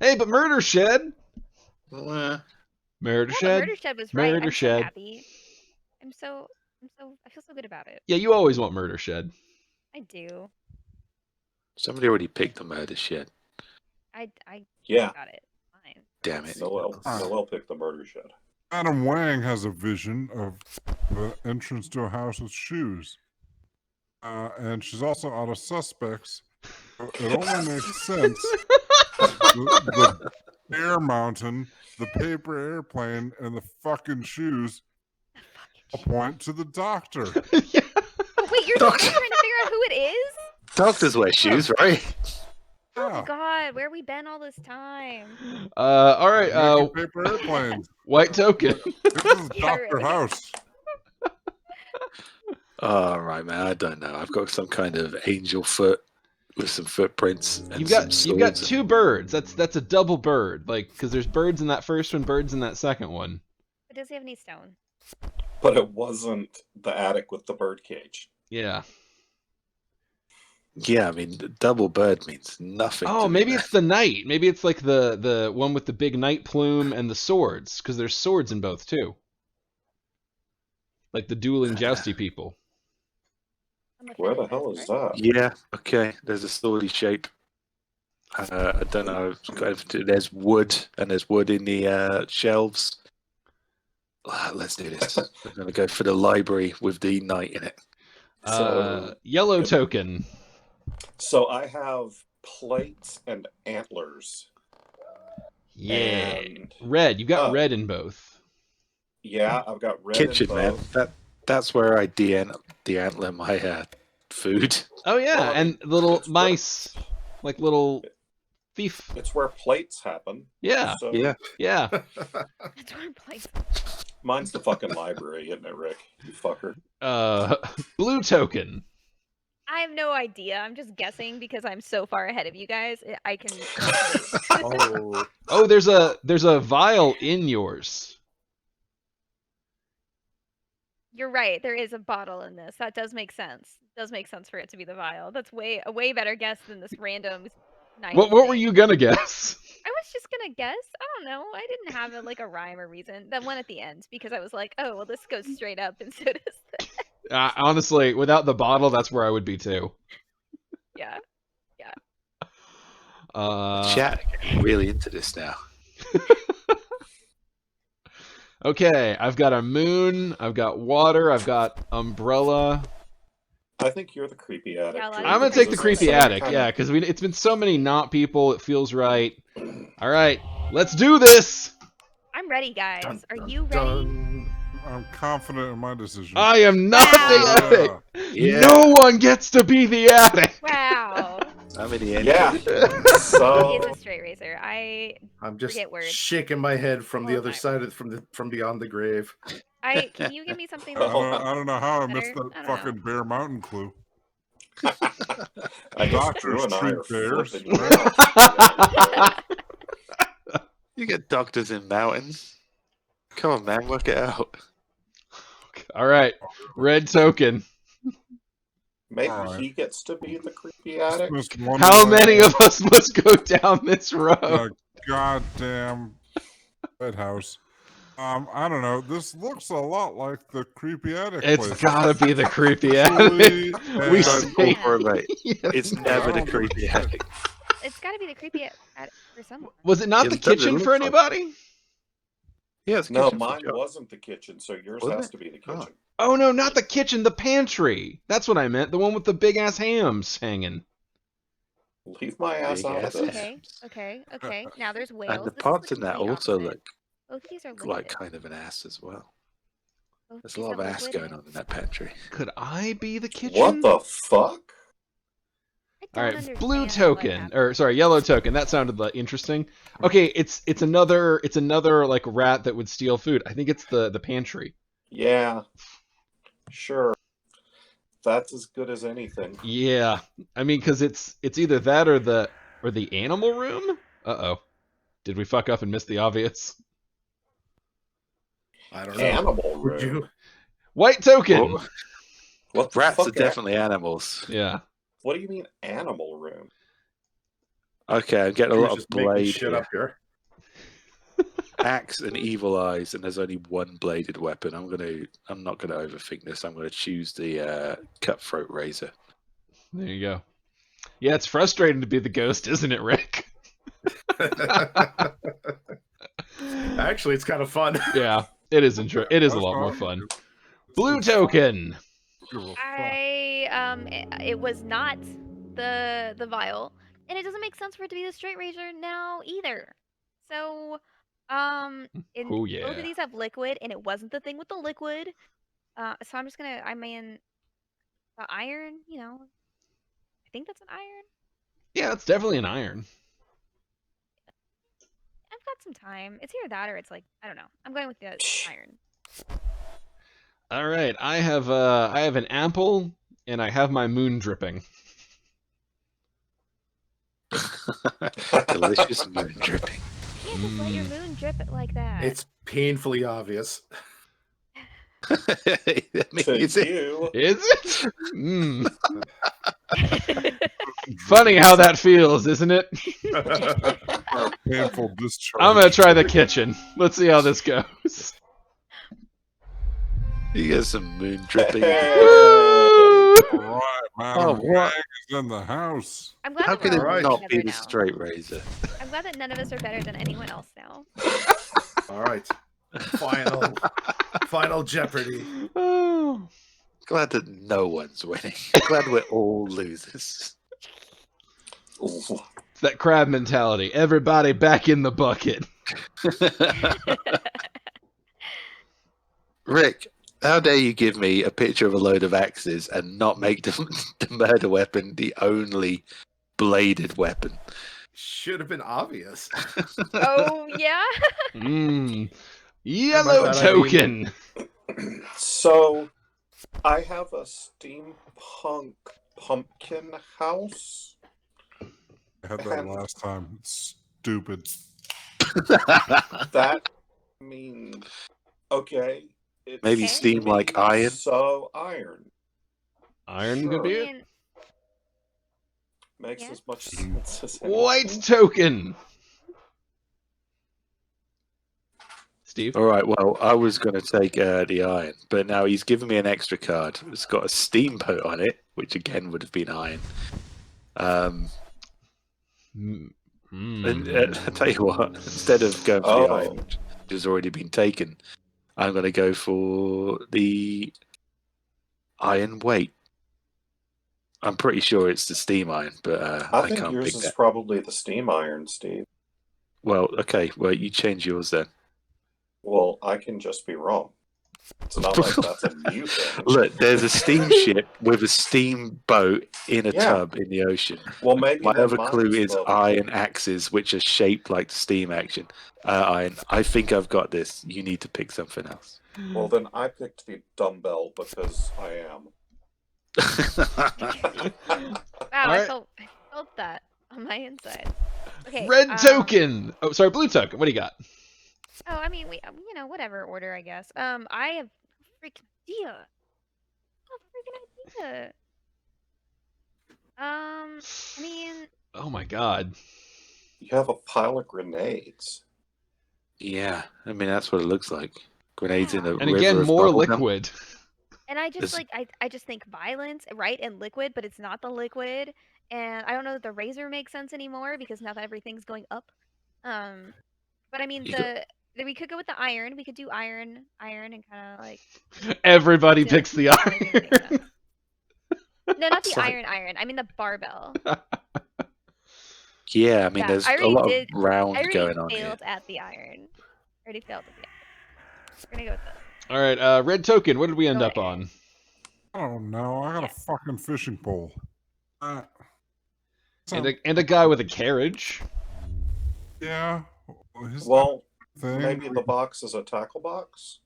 Hey, but Murder Shed. Well, Murder Yeah, Shed. the murder shed was right. Murder I'm Shed. so happy. I feel so good about it. Yeah, you always want Murder Shed. I do. somebody already picked the murder shit. I Yeah. got it. Fine. Damn it. Noel picked the murder shed. Adam Wang has a vision of the entrance to a house with shoes. And she's also out of suspects. So it only makes sense. The air mountain, the paper airplane, and the fucking shoes point to the doctor. Yeah. Oh wait, you're trying to figure out who it is? Doctors wear shoes, right? Oh Yeah. my god, where we been all this time? All right. Making paper airplanes. White token. This is Yeah, Doctor really. House. Oh, right, man. I don't know. I've got some kind of angel foot with some footprints. And You've got some you've got swords two birds. That's a double bird. Like, because there's birds in that first one, birds in that second one. But does he have any stone? But it wasn't the attic with the bird cage. Yeah. Yeah, I mean, the double bird means nothing. Oh, to me, maybe man. it's the knight. Maybe it's like the one with the big knight plume and the swords, because there's swords in both too. Like the dueling jousty people. I'm looking Where at the his hell best is part. that? Yeah, okay. There's a swordy shape. I don't know. It's kind of- There's wood, and there's wood in the shelves. Let's do this. We're going to go for the library with the knight in it. Yellow token. So I have plates and antlers. Yeah. And Red. You got Oh. red in both. yeah, I've got red Kitchen, in man. both. That's where I de-antler my food. Oh yeah, Well, I mean, and little it's mice, like little thief. It's where plates happen. Yeah, So Yeah. yeah. That's where I'm placed. mine's the fucking library, isn't it, Rick? You fucker. Blue token. I have no idea. I'm just guessing because I'm so far ahead of you guys. I can. Oh. Oh, there's a vial in yours. You're right. There is a bottle in this. That does make sense. Does make sense for it to be the vial. That's a way better guess than this random. Nice What were thing. you gonna guess? I was just gonna guess. I don't know. I didn't have a rhyme or reason. That one at the end because I was like, oh well, this goes straight up, and so does this. Honestly, without the bottle, that's where I would be too. Yeah. Chat, getting really into this now. Okay, I've got a moon, I've got water, I've got umbrella, I think you're the creepy addict. Yeah, a lot of Drew, I'm gonna people take the because creepy somebody attic, kinda- yeah, because it's been so many not people. It feels right. All right, let's do this. I'm ready, guys. Dun, Are dun, you ready? dun. I'm confident in my decision. I am not Wow. the attic. Yeah. No one gets to be the attic. Wow. I'm in the end. Yeah. He is So a straight razor. I I'm just forget words shaking my head from the all other the side of from beyond the grave. can you give me something I that's don't know how I missed better? that I don't know. fucking Bear Mountain clue. I guess Doctors Drew and I treat are bears. flipping crap. You get doctors in mountains. Come on, man, work it out. All right, red token. Maybe Alright. he gets to be the creepy addict. Just one How more- many of us must go down this road? the goddamn bedhouse? I don't know. This looks a lot like the creepy attic It's place. gotta be the creepy attic. Actually, We and- say Go for it, mate. yes. It's never the don't give a creepy shit. attic. It's got to be the creepy for someone. Was it not It the doesn't kitchen look for like- anybody? Yeah, it's No, kitchen for mine sure. wasn't the kitchen, so yours Wasn't has it? to be the Oh. kitchen. Oh no, not the kitchen, the pantry. That's what I meant. The one with the big ass hams hanging. Leave my ass Big out of ass this. Okay, okay. Now there's whales. And the This is parts in that complete also opposite. look Both of these are liquid. like kind of an ass as well. Both There's a these lot of have ass liquid going in on in that pantry. Could I be the kitchen? What the fuck? I All don't right, blue understand what token, happened. or sorry, yellow token. That sounded interesting. Okay, it's another like rat that would steal food. I think it's the pantry. Yeah. Sure. That's as good as anything. Yeah, I mean, because it's either that or the animal room. Uh oh, did we fuck up and miss the obvious? I don't know. Animal Would room. you? White token. Oh, What the rats fuck? are definitely animals. Yeah. What do you mean animal room? Okay, I'm getting a Drew's lot of just making blade shit here. up here. Axe and evil eyes, and there's only one bladed weapon. I'm not gonna overthink this. I'm gonna choose the cutthroat razor. There you go. Yeah, it's frustrating to be the ghost, isn't it, Rick? Actually, it's kind of fun. Yeah, it is. It is a lot more fun. Blue token. It was not the vial, and it doesn't make sense for it to be the straight razor now either. So, Oh both yeah. of these have liquid, and it wasn't the thing with the liquid. So I'm just gonna, the iron, I think that's an iron. Yeah, it's definitely an iron. I've got some time. It's either that or it's like, I don't know. I'm going with the iron. All right, I have an apple and I have my moon dripping. Delicious moon dripping. You can't just let your moon drip it like that. It's painfully obvious. I mean, To is it? you. Is it? Funny how that feels, isn't it? Painful discharge. I'm gonna try the kitchen. Let's see how this goes. You get some moon dripping. Woo! Right, man. Oh, what? is in the house. I'm glad How that could we're it all not together be the now. straight razor? I'm glad that none of us are better than anyone else now. All right. Final Jeopardy. Oh. Glad that no one's winning. Glad we're all losers. It's that crab mentality. Everybody back in the bucket. Rick, how dare you give me a picture of a load of axes and not make the murder weapon the only bladed weapon? Should have been obvious. Oh, yeah? Yellow bad, token. So, I have a steampunk pumpkin house. I had that last time. It's stupid. That means okay. It's Maybe steam like iron? So iron Iron could be I it. mean, makes Yeah. as much sense as White anything. token. Steve? All right, well, I was going to take the iron, but now he's given me an extra card. It's got a steamboat on it, which again would have been iron. And I tell you what, instead of going for the iron, which has already been taken, I'm going to go for the iron weight. I'm pretty sure it's the steam iron, but I I think can't yours pick is that. probably the steam iron, Steve. Well, okay. Well, you change yours then. Well, I can just be wrong. It's not like that's a new thing. Look, there's a steamship with a steamboat in a Yeah. tub in the ocean. Well, maybe My then other clue mine's is the... iron axes, which are shaped like the steam action. Iron. I think I've got this. You need to pick something else. Well, then I picked the dumbbell because I am. Wow, Alright. I felt that on my inside. Okay. Red token. Oh, sorry, blue token. What do you got? Oh, I mean, whatever order, I guess. I have a freaking idea. I mean, Oh my god. You have a pile of grenades. Yeah, I mean that's what it looks like. Grenades in a And river again, of more bubblegum. liquid. and I just This- I just think violence, right, and liquid, but it's not the liquid. And I don't know that the razor makes sense anymore because now that everything's going up. But I mean, You go- we could go with the iron. We could do iron, and kind of like. Everybody Yeah, picks the doesn't make any iron. sense. No, not the It's like- iron. I mean the barbell. Yeah, I mean Yeah, there's I a already lot did- of round I already going on here. failed at the iron. Already failed at the iron. We're gonna go with this. All right, red token. What did we end Go up ahead. on? I don't know. I got a fucking fishing pole. And a guy with a carriage. Yeah. Well, thing. maybe the box is a tackle box?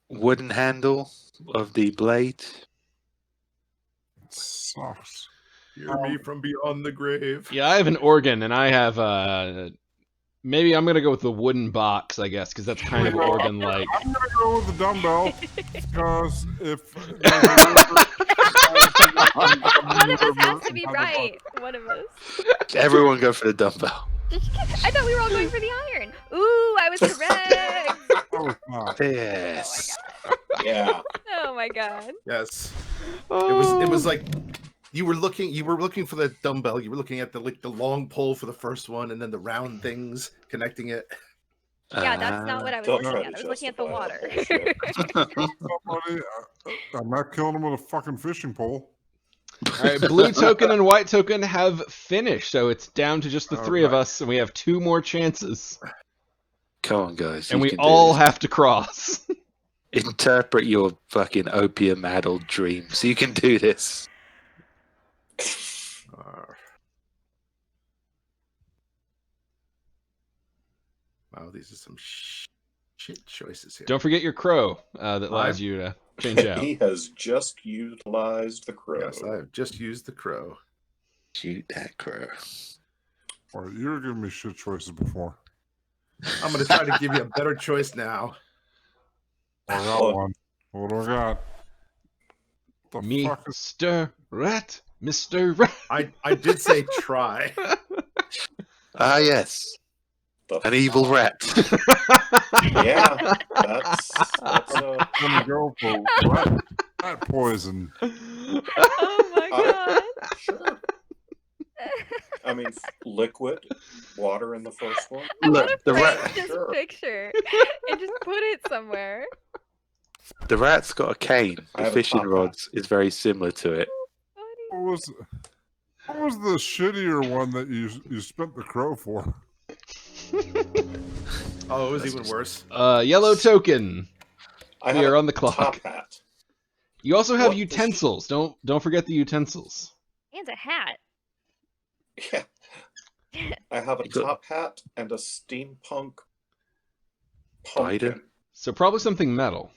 Wooden handle of the blade. Sucks. Hear me from beyond the grave. Yeah, I have an organ, and I have maybe I'm gonna go with the wooden box, I guess, because that's kind of organ-like. I'm gonna go with the dumbbell because if One of us has to be right. One of us. Everyone go for the dumbbell. I thought we were all going for the iron. Ooh, I was correct. Oh, fuck. Yes. Yeah. Oh my god. Yes. Oh. It was like you were looking for the dumbbell. You were looking at the long pole for the first one, and then the round things connecting it. Yeah, that's not what I was Don't looking try at. to I was looking at the justify water. Somebody, I'm not killing him with a fucking fishing pole. All right, blue token and white token have finished, so it's down to just the All three of right. us, and we have 2 more chances, Come on, guys. and you we can do all this. have to cross. Interpret your fucking opium-addled dreams. You can do this. Wow, these are some shit choices here. Don't forget your crow that allows you to change out. He has just utilized the crow. Yes, I have just used the crow. Shoot that crow. Or you were giving me shit choices before. I'm going to try to give you a better choice now. I got one. What do I got? The fuck is Mr. Rat, Mr. Rat. I did say try. Ah, yes. The An evil rat. Yeah, that's I'm gonna go for rat poison. Oh my god. sure. I mean, liquid, water in the first one. I want Look, to the frame rat. this Sure. picture and just put it somewhere. The rat's got a cane. I The have a fishing top hat. rods is very similar to it. Funny. What was the shittier one that you spent the crow for? Oh, it was even worse. Yellow token. I We have are a on the clock. top hat. You also have What is- utensils. Don't forget the utensils. And a hat. Yeah. I have a You got- top hat and a steampunk Spider? pumpkin. So probably something metal.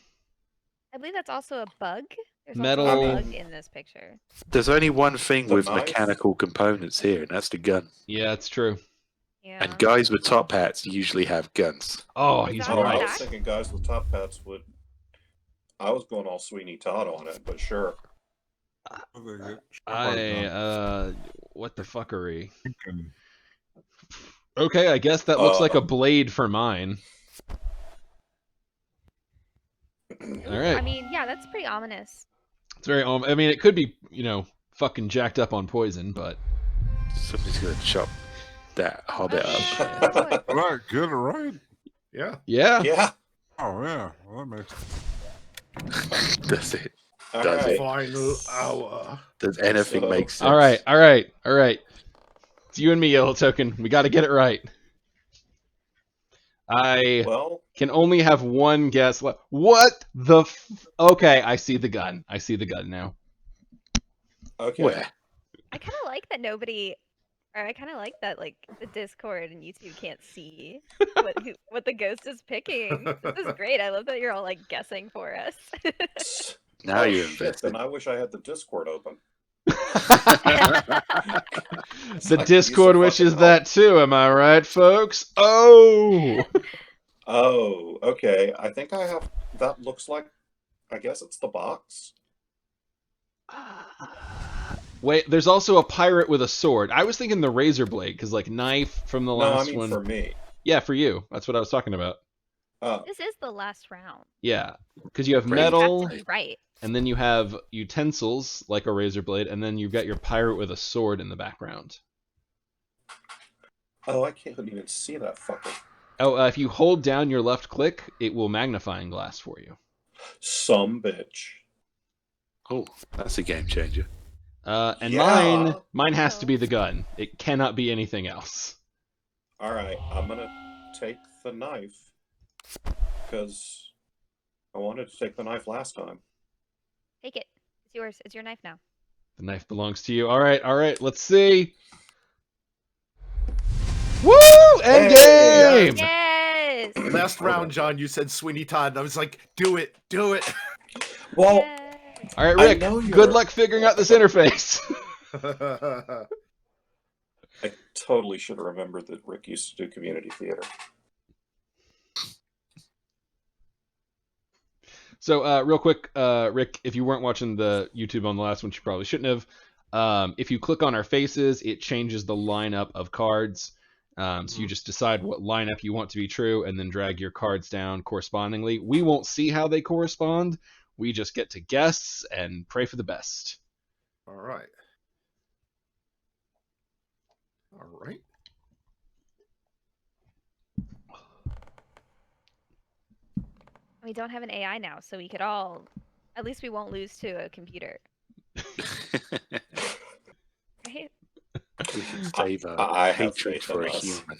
I believe that's also a bug. There's Metal- also a bug in this picture. There's only one thing The with knife? mechanical components here, and that's the gun. Yeah, it's true. Yeah. And guys with top hats usually have guns. Oh, Is he's that Oh, right. I was thinking guys with top hats would. I was going all Sweeney Todd on it, but sure. What the fuckery? Okay, I guess that looks like a blade for mine. All right. I mean, yeah, that's pretty ominous. It's very. I mean, it could be, fucking jacked up on poison, but Somebody's gonna chop that hobbit up. Oh, Did I get it right? Yeah. yeah. Yeah. Oh yeah. Well, that makes. That's it. All Does right. it? Final hour. Does anything So- make sense? All right, all right, all right. It's you and me, Yellow Token. We got to get it right. I Well, can only have one guess left. What the? Okay, I see the gun. I see the gun now. okay. Where? I kind of like that nobody, or I kind of like that like the Discord and YouTube can't see what the ghost is picking. This is great. I love that you're all like guessing for us. Now Oh, you're shit, invested. then I wish I had the Discord open. It's The like, Discord use of wishes fucking that too. Am I right, folks? Oh. Oh, okay. I think I have. That looks like. I guess it's the box. Wait, there's also a pirate with a sword. I was thinking the razor blade because like knife from the No, I last mean one. for me. Yeah, for you. That's what I was talking about. Oh, This is the last round. Yeah, because you have Great. You have metal, to be right. and then you have utensils like a razor blade, and then you've got your pirate with a sword in the background. oh, I can't even see that fucker. Oh, if you hold down your left click, it will magnifying glass for you. Some bitch. Oh, that's a game changer. And Yeah. mine has to Oh. be the gun. It cannot be anything else. All right, I'm gonna take the knife because I wanted to take the knife last time. Take it. It's yours. It's your knife now. The knife belongs to you. All right. Let's see. Woo! End Hey! game. Yes. Last round, John, you said Sweeney Todd, and I was like, do it. Well, Yay. All right, I Rick. know Good you're- luck figuring out this interface. I totally should have remembered that Rick used to do community theater. So, real quick, Rick, if you weren't watching the YouTube on the last one, you probably shouldn't have. If you click on our faces, it changes the lineup of cards. So you just decide what lineup you want to be true, and then drag your cards down correspondingly. We won't see how they correspond. We just get to guess and pray for the best. All right. All right. We don't have an AI now, so we could all. At least we won't lose to a computer. Right? We should save our I have hatred faith for in a us. human.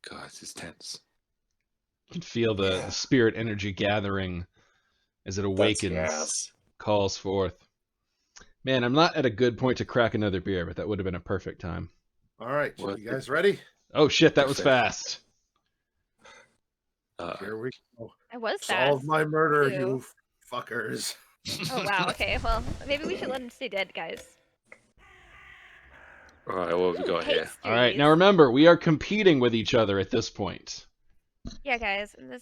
God, this is tense. You can feel the spirit energy gathering as it That's awakens, gas. calls forth. Man, I'm not at a good point to crack another beer, but that would have been a perfect time. All right. What? You guys ready? Oh shit, that was Perfect. fast. Here we go. I was Solve fast. my murder, too. you fuckers. Oh wow. Okay. Well, maybe we should let him stay dead, guys. All right, what have we got here? All right, Pastries. now remember, we are competing with each other at this point. Yeah, guys. This.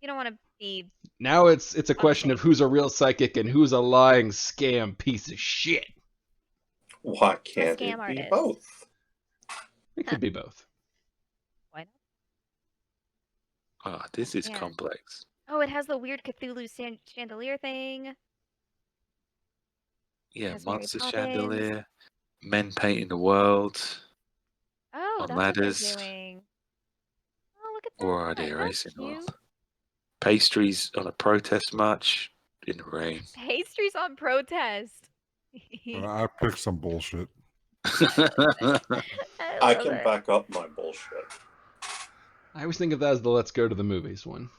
You don't want to be. Now it's a question of Okay. who's a real psychic and who's a lying scam piece of shit. Why can't scam it be artist. both? It could be both. Why not? Ah, this is Yeah. complex. Oh, it has the weird Cthulhu chandelier thing. Yeah, Has Mary monster Poppins. chandelier, men painting the world. Oh, On that's ladders. what they're doing. Oh, look at that. Or are they That's erasing cute. off? Pastries on a protest march in the rain. Pastries on protest. I picked some bullshit. I love can it. back up my bullshit. I always think of that as the "Let's go to the movies" one.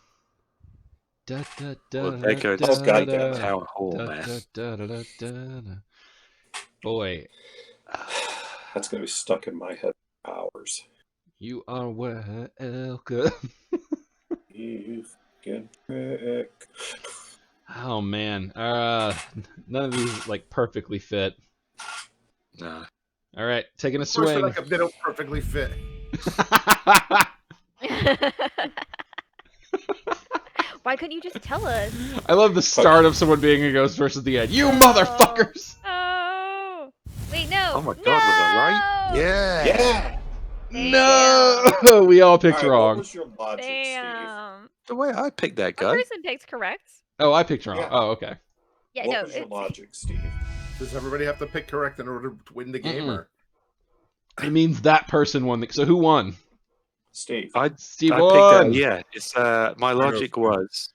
Da, da, da, Well, they go da, to Oh, God da, damn it. town hall, da, man. da, da, da, da, da. Boy, That's gonna be stuck in my head for hours. you are welcome. You fucking prick. Oh man, none of these like perfectly fit. No. All right, taking a Of course, swing. they don't perfectly fit. Why couldn't you just tell us? I love the start of someone being a ghost versus the end. You motherfuckers! Oh. Wait, no. Oh my God, was I right? No! Yeah. Yeah! No, we all picked All right, wrong. what was your logic, Steve? Damn. The way I picked that One guy. person picked correct. Oh, I picked wrong. Yeah. Oh, okay. Yeah, What no. was your logic, Steve? Does everybody have to pick correct in order to win the game? Mm-mm. Or It means that person won. So who won? Steve. Steve I picked won. yeah. It's my logic was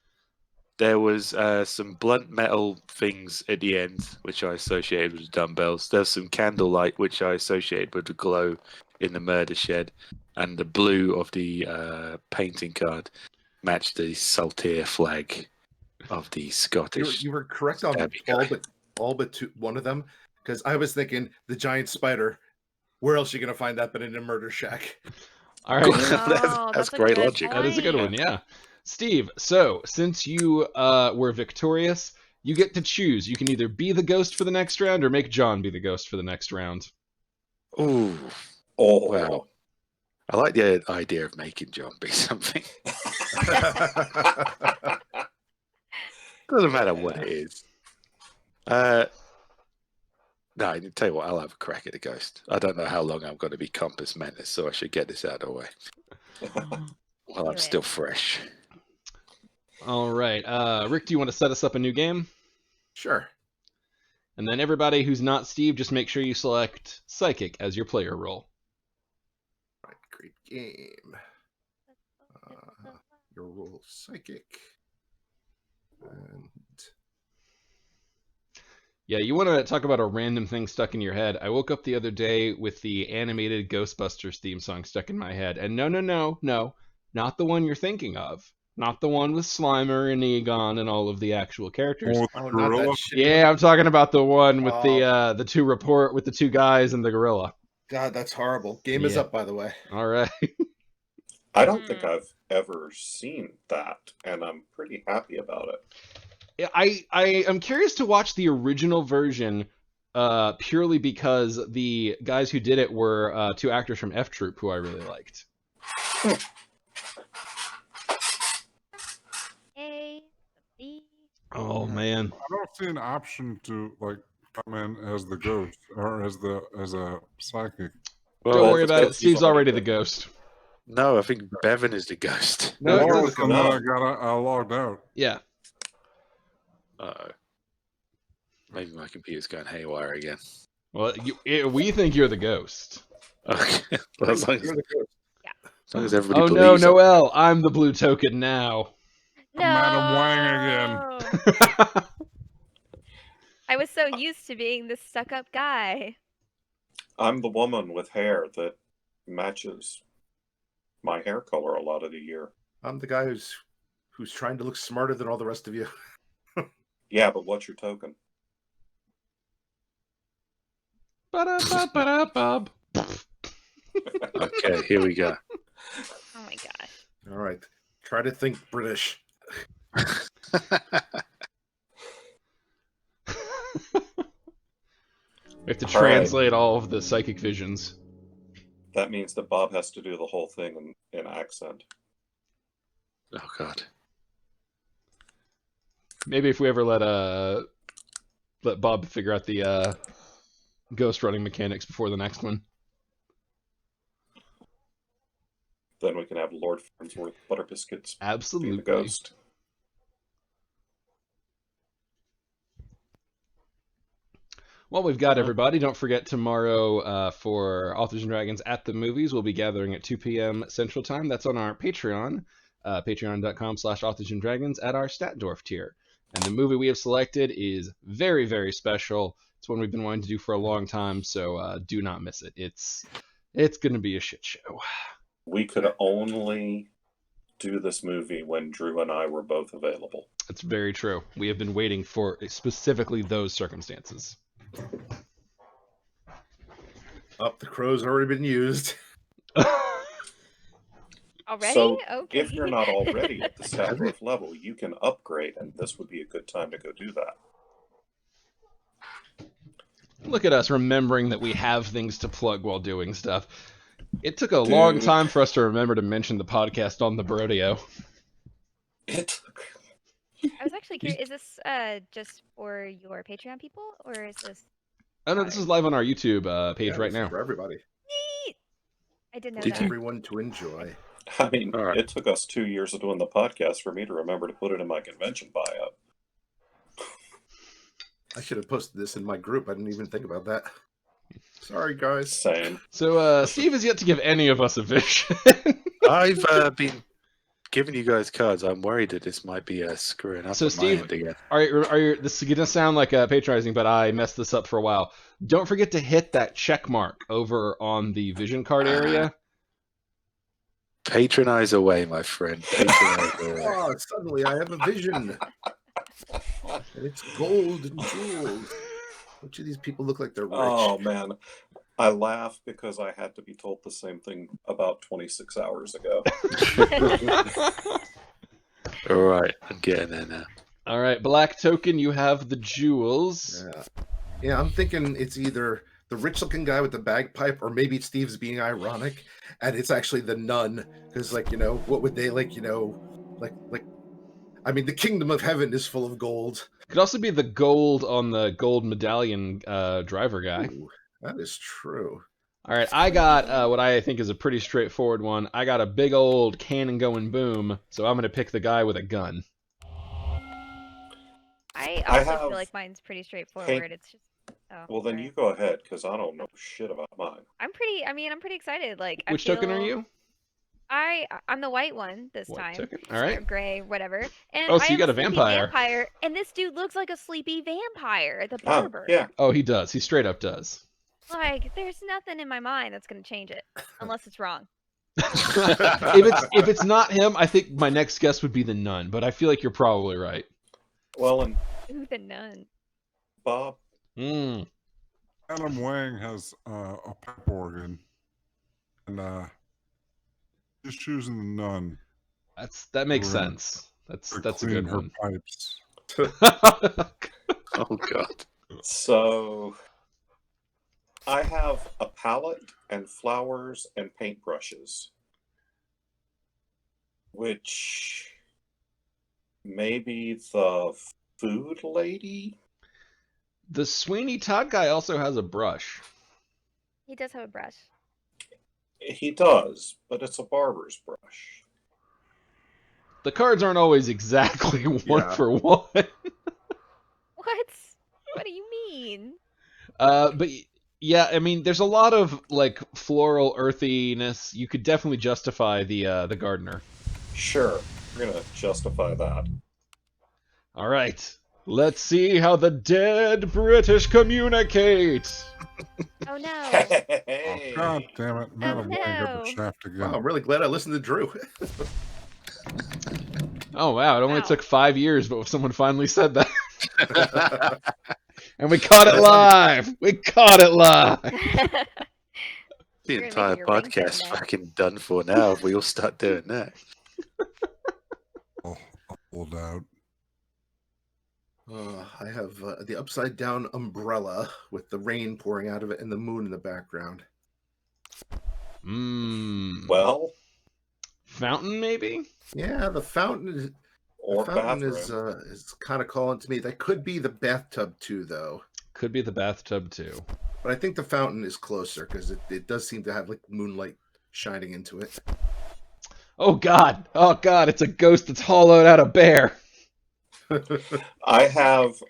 there was some blunt metal things at the end, which I associated with the dumbbells. There's some candlelight, which I associated with the glow in the murder shed, and the blue of the painting card matched the Saltire flag of the Scottish. You were correct on stabby all guy. but one of them, because I was thinking the giant spider. Where else are you gonna find that but in a murder shack? All right. Oh, that's a great good logic. That is a good point. one, yeah. Steve, so since you were victorious, you get to choose. You can either be the ghost for the next round or make John be the ghost for the next round. Ooh, Oh, wow. I like the idea of making John be something. Doesn't matter what it is. No, I tell you what, I'll have a crack at the ghost. I don't know how long I'm going to be Compass Menace, so I should get this out of the way while Do I'm it. still fresh. All right. Rick, do you want to set us up a new game? Sure. And then everybody who's not Steve, just make sure you select Psychic as your player role. Right, great game. Your role psychic. And Yeah, you want to talk about a random thing stuck in your head. I woke up the other day with the animated Ghostbusters theme song stuck in my head. And no, not the one you're thinking of. Not the one with Slimer and Egon and all of the actual characters. Or the not that gorilla. shitty Yeah, one. I'm talking about the one with Oh. the two guys and the gorilla. God, that's horrible. Game is Yeah. up, by the way. All right. I don't think I've ever seen that, and I'm pretty happy about it. I am curious to watch the original version purely because the guys who did it were two actors from F Troop who I really liked. A, B. Oh man. I don't see an option to like come in as the ghost or as a psychic. Don't Well, worry if about it. it's Steve's already the decided- ghost. No, I think Bevan is the ghost. No, It you're was, the and then No. I logged out. Yeah. Uh-oh. Maybe my computer's going haywire again. Well, we think you're the ghost. Okay. Well, as long You're the ghost. as long as everybody Oh no, believes I'm- Noel, I'm the blue token now. No. Madam Wang again. I was so used to being this stuck-up guy. I'm the woman with hair that matches my hair color a lot of the year. I'm the guy who's trying to look smarter than all the rest of you. Yeah, but what's your token? Ba-da-ba-ba-da-bub. Okay, here we go. Oh my gosh. All right. Try to think British. We have to All right. translate all of the psychic visions. That means that Bob has to do the whole thing in accent. Oh, God. Maybe if we ever let Bob figure out the ghost running mechanics before the next one. Then we can have Lord Farnsworth Butter Biscuits be Absolutely. the ghost. Well, we've got everybody. Don't forget tomorrow for Authors and Dragons at the Movies. We'll be gathering at 2 p.m. Central Time. That's on our Patreon, patreon.com/Authors and Dragons at our Statdorf tier. And the movie we have selected is very, very special. It's one we've been wanting to do for a long time, so do not miss it. It's going to be a shit show. We could only do this movie when Drew and I were both available. That's very true. We have been waiting for specifically those circumstances. Up, the crow's already been used. Already? So, Okay. if you're not already at the Statdorf level, you can upgrade, and this would be a good time to go do that. Look at us remembering that we have things to plug while doing stuff. It took a long time for us to remember to mention the podcast on the Brodeo. I was actually curious, is this just for your Patreon people, or is this... Oh no, this is live on our YouTube page Yeah, right this is now. For everybody. Neat! I didn't know Did that. you- Everyone to enjoy. I mean, All right. it took us 2 years of doing the podcast for me to remember to put it in my convention bio. I should have posted this in my group. I didn't even think about that. Sorry, guys. Same. So Steve has yet to give any of us a vision. I've been giving you guys cards. I'm worried that this might be screwing up So, on my Steve, end again. are you, this is gonna sound like patronizing, but I messed this up for a while. Don't forget to hit that check mark over on the vision card area. Patronize away, my friend. Patronize away. Oh, suddenly I have a vision. And it's gold and jewels. Which of these people look like they're rich? Oh man, I laugh because I had to be told the same thing about 26 hours ago. All right, I'm getting there now. All right, Black Token, you have the jewels. Yeah, I'm thinking it's either the rich-looking guy with the bagpipe, or maybe Steve's being ironic, and it's actually the nun. Because, like, you know, what would they like? You know, like. I mean, the kingdom of heaven is full of gold. Could also be the gold on the gold medallion driver guy. Ooh, that is true. All right, I got what I think is a pretty straightforward one. I got a big old cannon going boom, so I'm going to pick the guy with a gun. I I also have feel like mine's pretty straightforward. pink- It's just. Oh, Well, then sorry. you go ahead, because I don't know shit about mine. I'm pretty excited. Like, Which token are you? I'm the white one this White time. token. All Or right. gray, whatever. And Oh, so I you am got a sleepy vampire. And this dude looks like a sleepy vampire, the Oh, barber. yeah. Oh, he does. He straight up does. Like, there's nothing in my mind that's gonna change it, unless it's wrong. If it's not him, I think my next guess would be the nun, but I feel like you're probably right. Well, and Ooh, the nun. Bob, Mm. Adam Wang has a pipe organ, and just choosing the nun That makes We're gonna- sense. That's to a clean good her one. pipes. Oh God. so I have a palette and flowers and paintbrushes, which maybe the food lady? The Sweeney Todd guy also has a brush. He does have a brush. He does, but it's a barber's brush. The cards aren't always exactly one Yeah. for one. What? What do you mean? But yeah, I mean, there's a lot of like floral earthiness. You could definitely justify the gardener. Sure, we're gonna justify that. All right, let's see how the dead British communicate. Oh no. Hey! Oh, God damn it. Madam Wang got no. the shaft again. Wow, I'm really glad I listened to Drew. Oh wow, it only Wow. took 5 years, but someone finally said that, and we caught it live. We caught it live. The You're gonna entire make it your ringtone podcast now. fucking done for now if we all start doing that. I'll hold out. I have the upside down umbrella with the rain pouring out of it and the moon in the background. Well, Fountain maybe. Yeah, the fountain is or bathroom. is kind of calling to me. That could be the bathtub too, though. Could be the bathtub too. But I think the fountain is closer because it does seem to have like moonlight shining into it. Oh god, it's a ghost that's hollowed out a bear. I have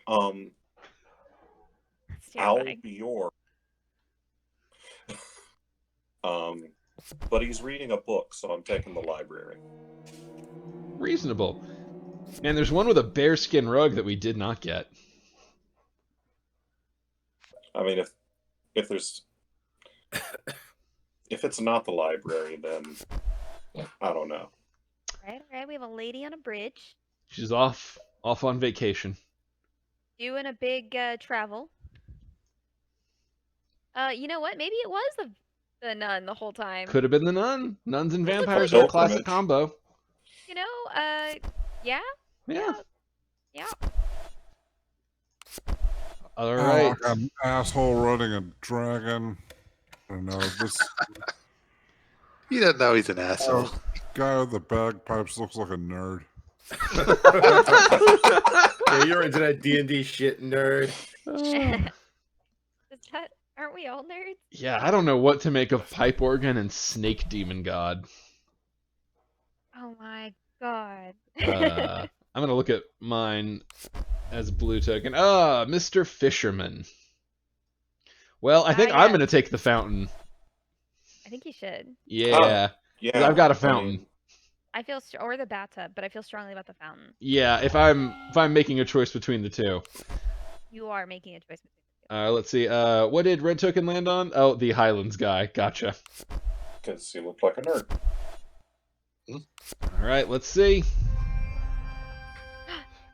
That's Al terrifying. Bjork. But he's reading a book, so I'm taking the library. Reasonable. And there's one with a bearskin rug that we did not get. I mean, if there's if it's not the library, then I don't know. All right. We have a lady on a bridge She's off on vacation. doing a big travel. You know what? Maybe it was the nun the whole time. Could have been the nun. Nuns and This looks vampires like are a classic pilgrimage. combo. You know, yeah. Yeah. Yeah. All Oh, right. like an asshole running a dragon. I don't know. This You don't know he's an asshole. guy with the bagpipes looks like a nerd. Yeah, you're into that D&D shit, nerd. Is that? Aren't we all nerds? Yeah, I don't know what to make of Pipe Organ and Snake Demon God. Oh my god. I'm gonna look at mine as blue token. Ah, Mr. Fisherman. Well, I think I'm yes. gonna take the fountain. I think you should. Yeah. Yeah, I've got a I fountain. mean, I feel or the bathtub, but I feel strongly about the fountain. Yeah, if I'm making a choice between the two. You are making a choice between the Let's see. What did Red Token land on? Oh, the Highlands guy. Gotcha. because he looked like a nerd. All right, let's see.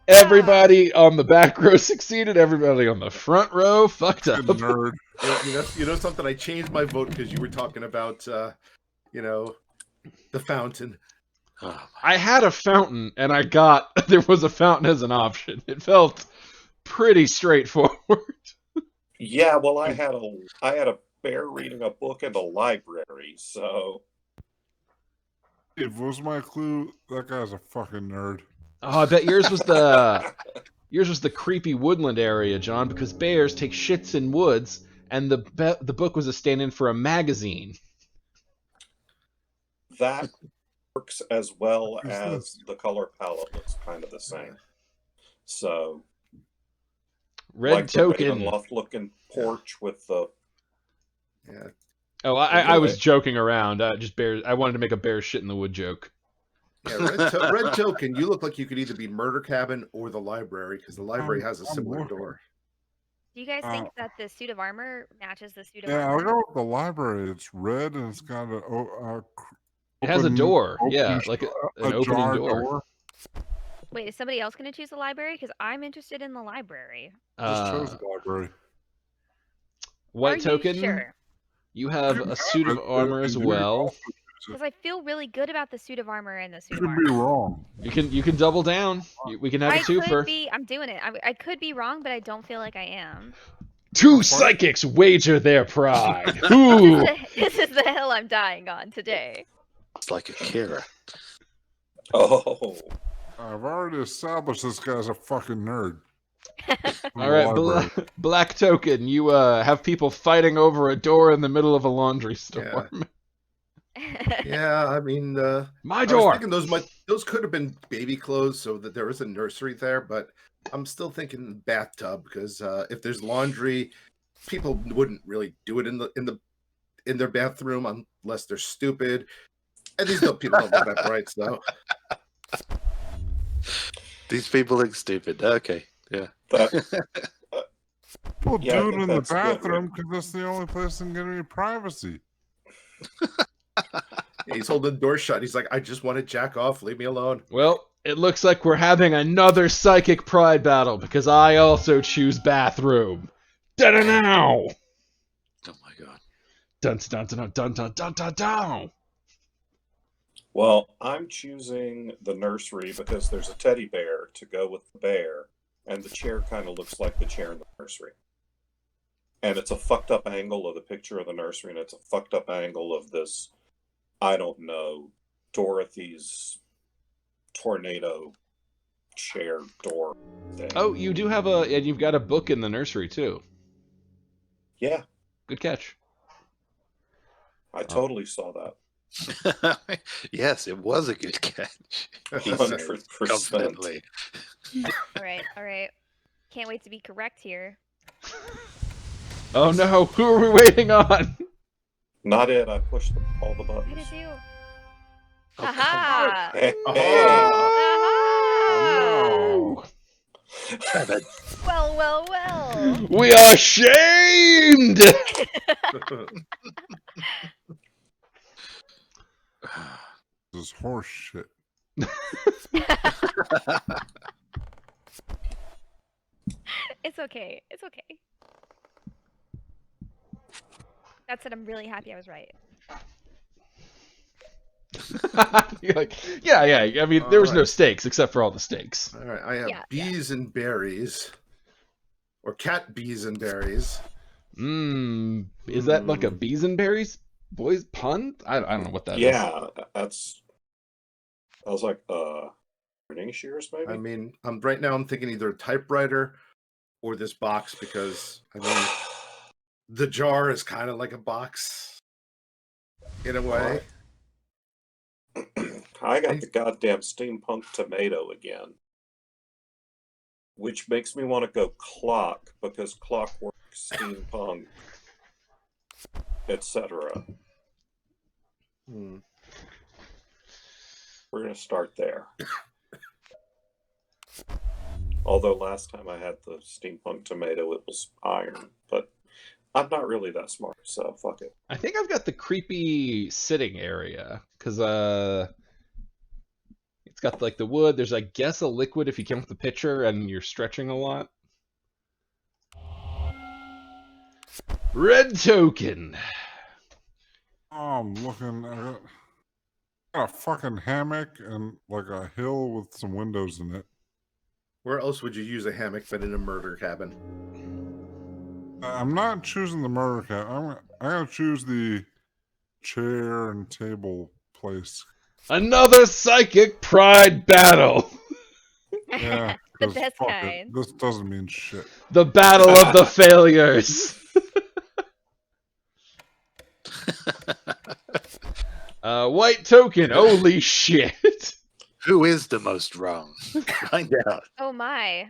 Everybody on the back row succeeded. Everybody on the front row fucked up. Good nerd. You know something? I changed my vote because you were talking about, you know, the fountain. Oh, I had a fountain, and I got there was a fountain as an option. It felt pretty straightforward. Yeah, well, I had a bear reading a book in the library, so If was my clue, that guy's a fucking nerd. Oh, I bet yours was the creepy woodland area, John, because bears take shits in woods, and the book was a stand-in for a magazine. that works as well What is as this? the color palette looks kind of the same. So, Red like the Token. Ravenloft looking porch with the Yeah. Oh, I was joking around. Just bears. I wanted to make a bear shit in the wood joke. Yeah, Red Token, you look like you could either be Murder Cabin or the library because the library has a similar looking. door. Do you guys think that the suit of armor matches the suit of Yeah, I'll armor? go with the library. It's red and it's got It has a door. Yeah, open- like an a opening jar door. Wait, is somebody else going to choose the library? Because I'm interested in the library. Just chose the library. White Are Token. you sure? You have a suit of armor as and you can well. also choose it. Because I feel really good about the suit of armor and the suit You of could be armor. wrong. You can double down. We can have I a twofer. could be. I'm doing it. I could be wrong, but I don't feel like I am. Two psychics wager their pride. Who? This is the hill I'm dying on today. it's like Akira. oh, I've already established this guy's a fucking nerd. All right, Black Token. You have people fighting over a door in the middle of a laundry storm. Yeah, I mean, My I was door. thinking those could have been baby clothes, so that there is a nursery there. But I'm still thinking bathtub because if there's laundry, people wouldn't really do it in their bathroom unless they're stupid. And these people don't look that bright, so These people look stupid. Okay, yeah. that, People Yeah, I do it think in the that's good, bathroom because that's the only place they can get any privacy. he's holding the door shut. He's like, I just want to jack off. Leave me alone. Well, it looks like we're having another psychic pride battle because I also choose bathroom. Da-da-now! Oh my god. Dun dun dun dun dun dun dun dun. well, I'm choosing the nursery because there's a teddy bear to go with the bear, and the chair kind of looks like the chair in the nursery. And it's a fucked up angle of the picture of the nursery, and it's a fucked up angle of this, I don't know, Dorothy's tornado chair door thing. Oh, you do have and you've got a book in the nursery too. Yeah, Good catch. I totally saw that. Yes, it was a good catch. He said 100%. confidently. All right. Can't wait to be correct here. Oh no, who are we waiting on? Not it. I pushed all the What did buttons. you? Oh, Aha! Hey, Oh, Seven. Well. we are shamed! This is horse shit. It's okay. That said, I'm really happy I was right. You're like, yeah. I mean, there was no Alright. stakes except for all the stakes. All right, I have Yeah. bees and berries, or cat bees and berries. Is that like a bees and berries boys pun? I don't know what that is. yeah, that's. I was like, printing shears, maybe? I mean, right now I'm thinking either a typewriter or this box because I mean, the jar is kind of like a box in a way. I got the goddamn steampunk tomato again. Which makes me want to go clock because clockwork, steampunk, etc. We're going to start there. Although last time I had the steampunk tomato, it was iron. But I'm not really that smart, so fuck it. I think I've got the creepy sitting area because it's got like the wood. There's I guess a liquid if you count the pitcher and you're stretching a lot. Red token. Oh, I'm looking. I got a fucking hammock and like a hill with some windows in it. Where else would you use a hammock but in a murder cabin? I'm not choosing the murder cabin. I'm gonna choose the chair and table place. Another psychic pride battle. Yeah, The 'cause best fuck it, kind. this doesn't mean shit. The battle of the failures. White token. Holy shit. Who is the most wrong? Find out. Oh my.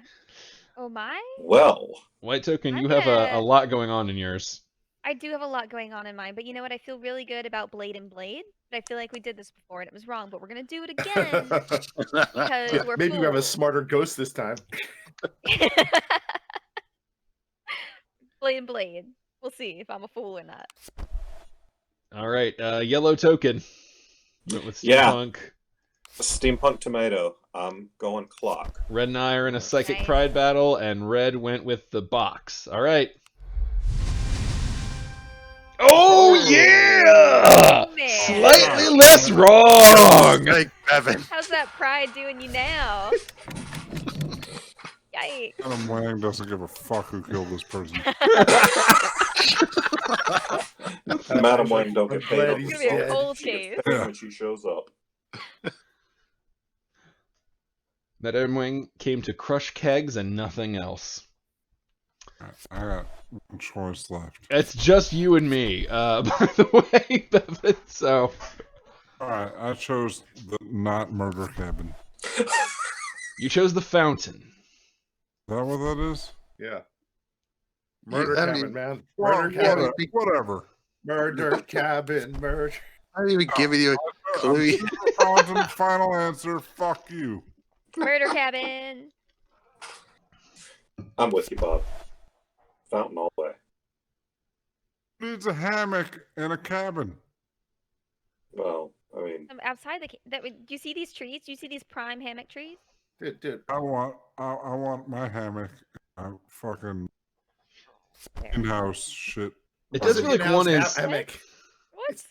Oh my? Well, White token, you I'm have a gonna- lot going on in yours. I do have a lot going on in mine, but you know what? I feel really good about Blade and Blade. But I feel like we did this before and it was wrong, but we're gonna do it again because Yeah, we're maybe we have a fools. smarter ghost this time. Blade and Blade. We'll see if I'm a fool or not. All right, yellow token. Went with Yeah. steampunk. steampunk tomato. I'm going clock. Red and I are in a psychic Nice. pride battle, and Red went with the box. All right. Oh yeah! Man. Slightly less wrong. Hey, Evan. How's that pride doing you now? Yikes. Adam Wang doesn't give a fuck who killed this person. Madam Wayne don't I'm get paid glad on he's It's gonna be a dead. cold She gets case. paid Yeah. when she shows up. Madame Wing came to crush kegs and nothing else. I got one choice left. It's just you and me, by the way, Bevan. So Alright, I chose the not murder cabin. you chose the fountain. Is that what that is? Yeah. Murder I cabin, mean, man. Well, Murder cabin. whatever. Murder cabin. Murder. I'm even giving you a I'm clue. super confident final answer. Fuck you. Murder cabin. I'm with you, Bob. Fountain all the way. Needs a hammock and a cabin. Well, I mean, Outside do you see these trees? Do you see these prime hammock trees? Dude, I want my hammock. Fucking There. in-house shit. It does feel like one is hammock. What?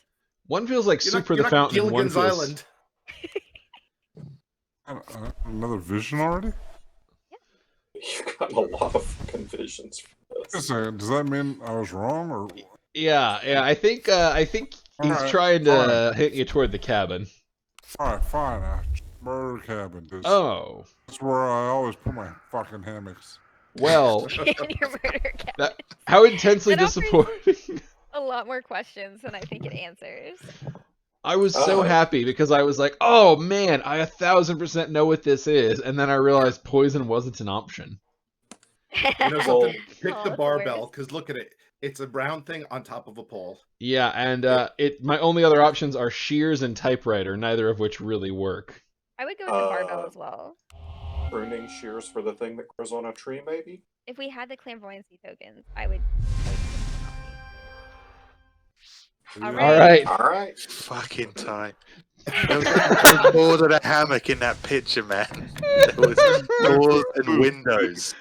one feels like You're soup not- for you're the not fountain. And one Gilligan's feels Island. Another vision already? you've got a lot of fucking visions for Just a this. second, does that mean I was wrong or? yeah. I think he's Alright, trying to alright. hit you toward the cabin. All right, fine. Murder cabin. 'Cause Oh that's where I always put my fucking hammocks. well, In your murder cabin. how intensely That offers- disappointing. A lot more questions than I think it answers. I was so Oh. happy because I was like, oh man, I 1000% know what this is, and then I realized poison wasn't an option. You know Well, something? Pick Oh, the that's barbell, worse. because look at it. It's a brown thing on top of a pole. Yeah, and my only other options are shears and typewriter, neither of which really work. I would go with the barbell as well. Pruning shears for the thing that grows on a tree, maybe? If we had the clairvoyancy tokens, I would All All right. right. All right. Fucking time. There was more than a hammock in that picture, man. There was doors and windows.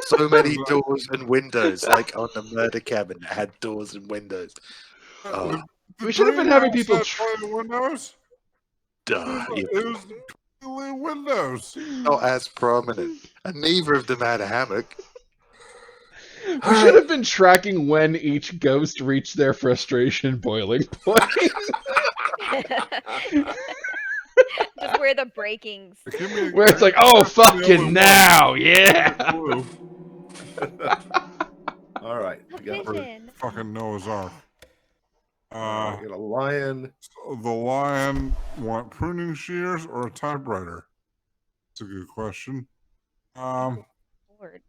So many doors and windows, like on the murder cabin that had doors and windows. Oh, We should have been having people try the windows. duh. It was the windows. Not as prominent. And neither of them had a hammock. We should have been tracking when each ghost reached their frustration boiling point. just where the breakings. Give me a- Where it's like, oh, fucking now, yeah. Blue. All right. A We got, vision. Fucking Noah's Ark. we got a lion. The lion want pruning shears or a typewriter? That's a good question. Lord. You've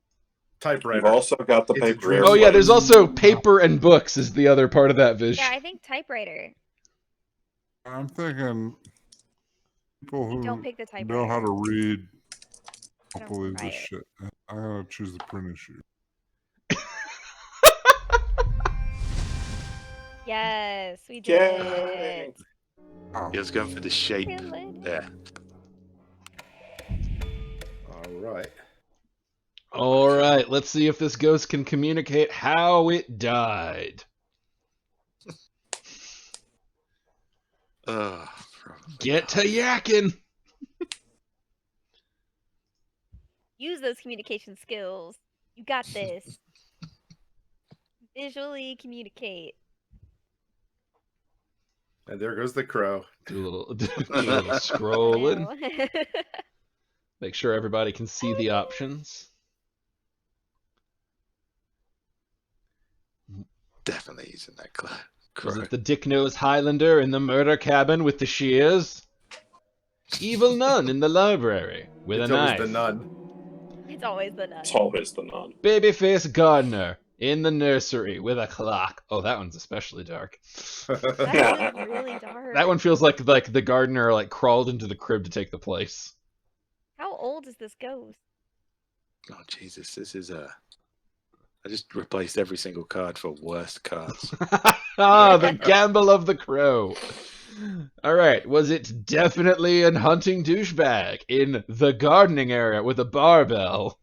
Typewriter. also got the It's a paper dream. Oh, yeah, airplane. there's also paper and books is the other part of that vision. Yeah, I think typewriter. I'm thinking People who Don't pick the know how typewriter. to read I don't don't believe try this it. shit. I gotta choose the printing sheet. Yes, we did Yay! it. Oh. He was going for the shape. Really? Yeah. All right. All right, let's see if this ghost can communicate how it died. Probably Get to not. yakking. Use those communication skills. You got this. Visually communicate. And there goes the crow. Do a little I scrolling. know. Make sure everybody can see the options. Definitely using that Was crow. it the dick-nosed Highlander in the murder cabin with the shears? Evil nun in the library with It's a always knife. the nun. It's always the nun. It's always the nun. Babyface gardener in the nursery with a clock. Oh, that one's especially dark. That is really dark. That one feels like the gardener like crawled into the crib to take the place. How old is this ghost? Oh Jesus, this is I just replaced every single card for worst cards. Ah, the gamble of the crow. All right, was it definitely a hunting douchebag in the gardening area with a barbell?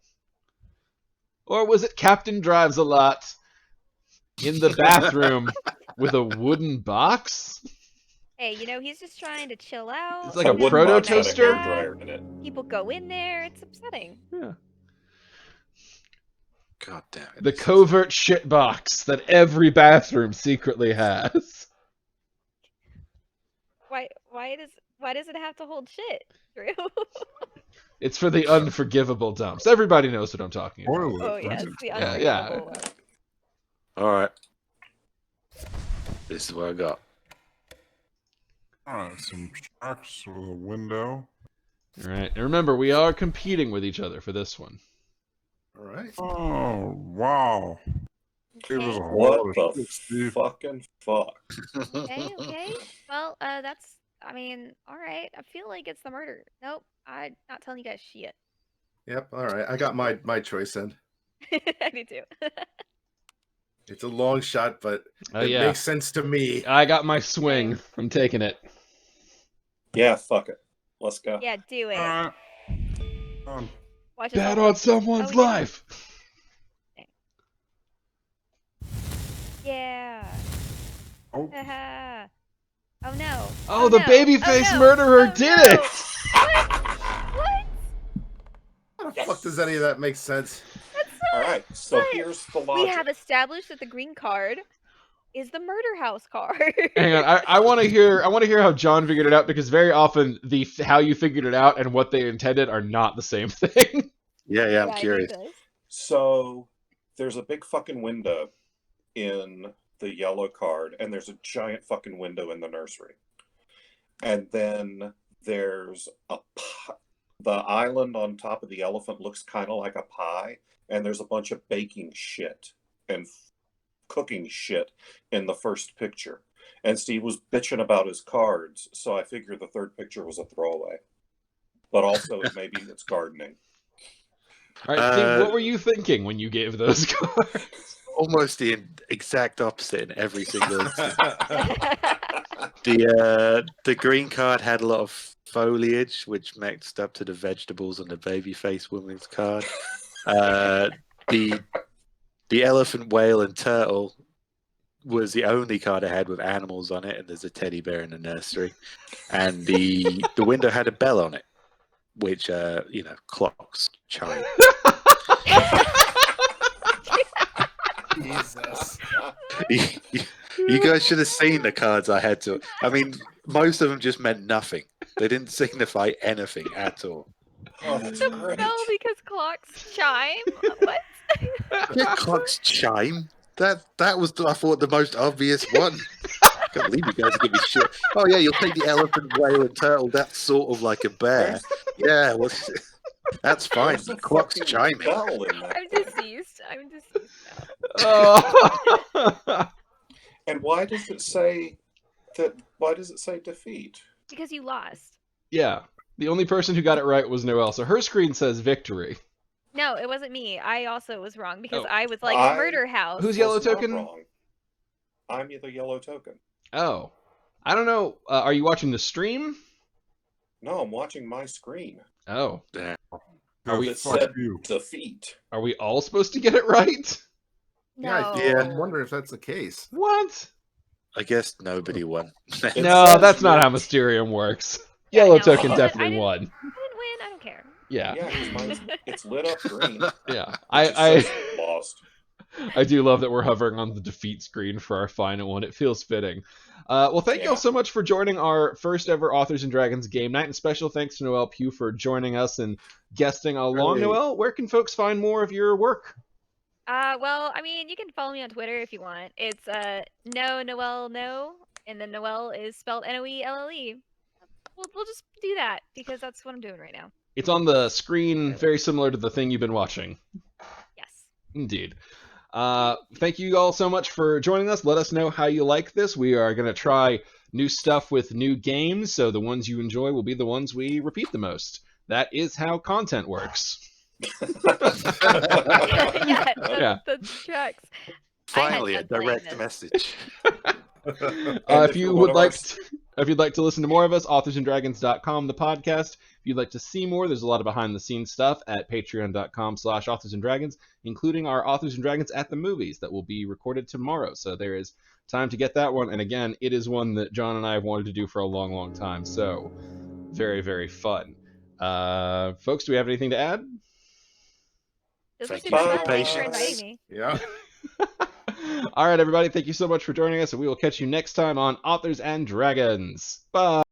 Or was it Captain Drives a Lot in the bathroom with a wooden box? Hey, he's just trying to chill out. It's like A a wooden proto box had a toaster? hairdryer in it. People go in there. It's upsetting. Yeah. God damn it. The this is- covert shit box that every bathroom secretly has. Why does it have to hold shit, Drew? It's for the unforgivable dumps. Everybody knows what I'm talking about. Toilet. Oh yes, right? the Yeah, unforgivable one. All right. This is what I got. Alright, some tracks with a window. All right, and remember, we are competing with each other for this one. All right. Oh, wow. Gave us a Okay. whole lot What of the shit, Steve. fucking fuck? Okay. Well, that's. I mean, all right. I feel like it's the murder. Nope. I'm not telling you guys shit. Yep. All right. I got my choice then. I do too. It's a long shot, but Oh it yeah, makes sense to me. I got my swing. I'm taking it. Yeah, fuck it. Let's go. Yeah, do it. Alright. Watch us Bet all on focus. someone's Oh, we did. life. Yeah. Oh, Haha. Oh no. Oh, the no. babyface Oh, no. murderer Oh, did no. it! What? How the fuck does any of that make sense? That's All not. right, so But here's the we logic. have established that the green card is the murder house card. Hang on, I want to hear how John figured it out, because very often how you figured it out and what they intended are not the same thing. Yeah, I'm I think curious. this. So there's a big fucking window in the yellow card, and there's a giant fucking window in the nursery. And then there's the island on top of the elephant looks kind of like a pie, and there's a bunch of baking shit and cooking shit in the first picture. And Steve was bitching about his cards, so I figured the third picture was a throwaway. But also, maybe it's gardening. All right, Steve, what were you thinking when you gave those cards? Almost the exact opposite in every single instance. The green card had a lot of foliage, which mixed up to the vegetables on the babyface woman's card. The elephant, whale, and turtle was the only card I had with animals on it, and there's a teddy bear in the nursery. And the window had a bell on it, which clocks chime. Jesus. You guys should have seen the cards I had to. I mean, most of them just meant nothing. They didn't signify anything at all. Oh, that's The great. bell because clocks chime? What? Yeah, clocks chime. That was, I thought, the most obvious one. I can't believe you guys give me shit. Oh yeah, you'll take the elephant, whale, and turtle. That's sort of like a bear. Yeah, well, that's fine. There's a Clocks fucking chiming. bell in that I'm thing. deceased. I'm deceased now. Oh. And why does it say that? Why does it say defeat? Because you lost. Yeah. The only person who got it right was Noelle, so her screen says victory. No, it wasn't me. I also was wrong because Oh. I was like I murder house. Who's yellow was not token? wrong. I'm the yellow token. Oh. I don't know. Are you watching the stream? No, I'm watching my screen. Oh. Yeah. Are we- That fuck said you. defeat. Are we all supposed to get it right? No. I'm wondering if that's the case. What? I guess nobody won. It No, says that's not you're- how Mysterium works. Yeah, Yellow no, token I definitely didn't- won. I didn't win. I don't care. Yeah. Yeah, because mine's it's lit up green. Yeah. It just I says lost. I do love that we're hovering on the defeat screen for our final one. It feels fitting. Well, thank you all Yeah. so much for joining our first ever Authors and Dragons game night, and special thanks to Noelle Pugh for joining us and guesting along. Hey. Noelle, where can folks find more of your work? Well, I mean, you can follow me on Twitter if you want. It's no Noelle no, and then Noelle is spelled Noelle. We'll just do that because that's what I'm doing right now. It's on the screen, very similar to the thing you've been watching. Yes. Indeed. Thank you all so much for joining us. Let us know how you like this. We are going to try new stuff with new games, so the ones you enjoy will be the ones we repeat the most. That is how content works. Yeah, Yeah. the tracks. Finally, a fun playing direct this. message. If you would like if you'd like to listen to more of us, authorsanddragons.com, the podcast. If you'd like to see more, there's a lot of behind the scenes stuff at patreon.com/authorsanddragons, including our Authors and Dragons at the Movies that will be recorded tomorrow. So there is time to get that one. And again, it is one that John and I have wanted to do for a long, long time. So very, very fun. Folks, do we have anything to add? This was Thank super you for fun. the Thanks for patience. inviting me. Yeah. All right, everybody. Thank you so much for joining us, and we will catch you next time on Authors and Dragons. Bye.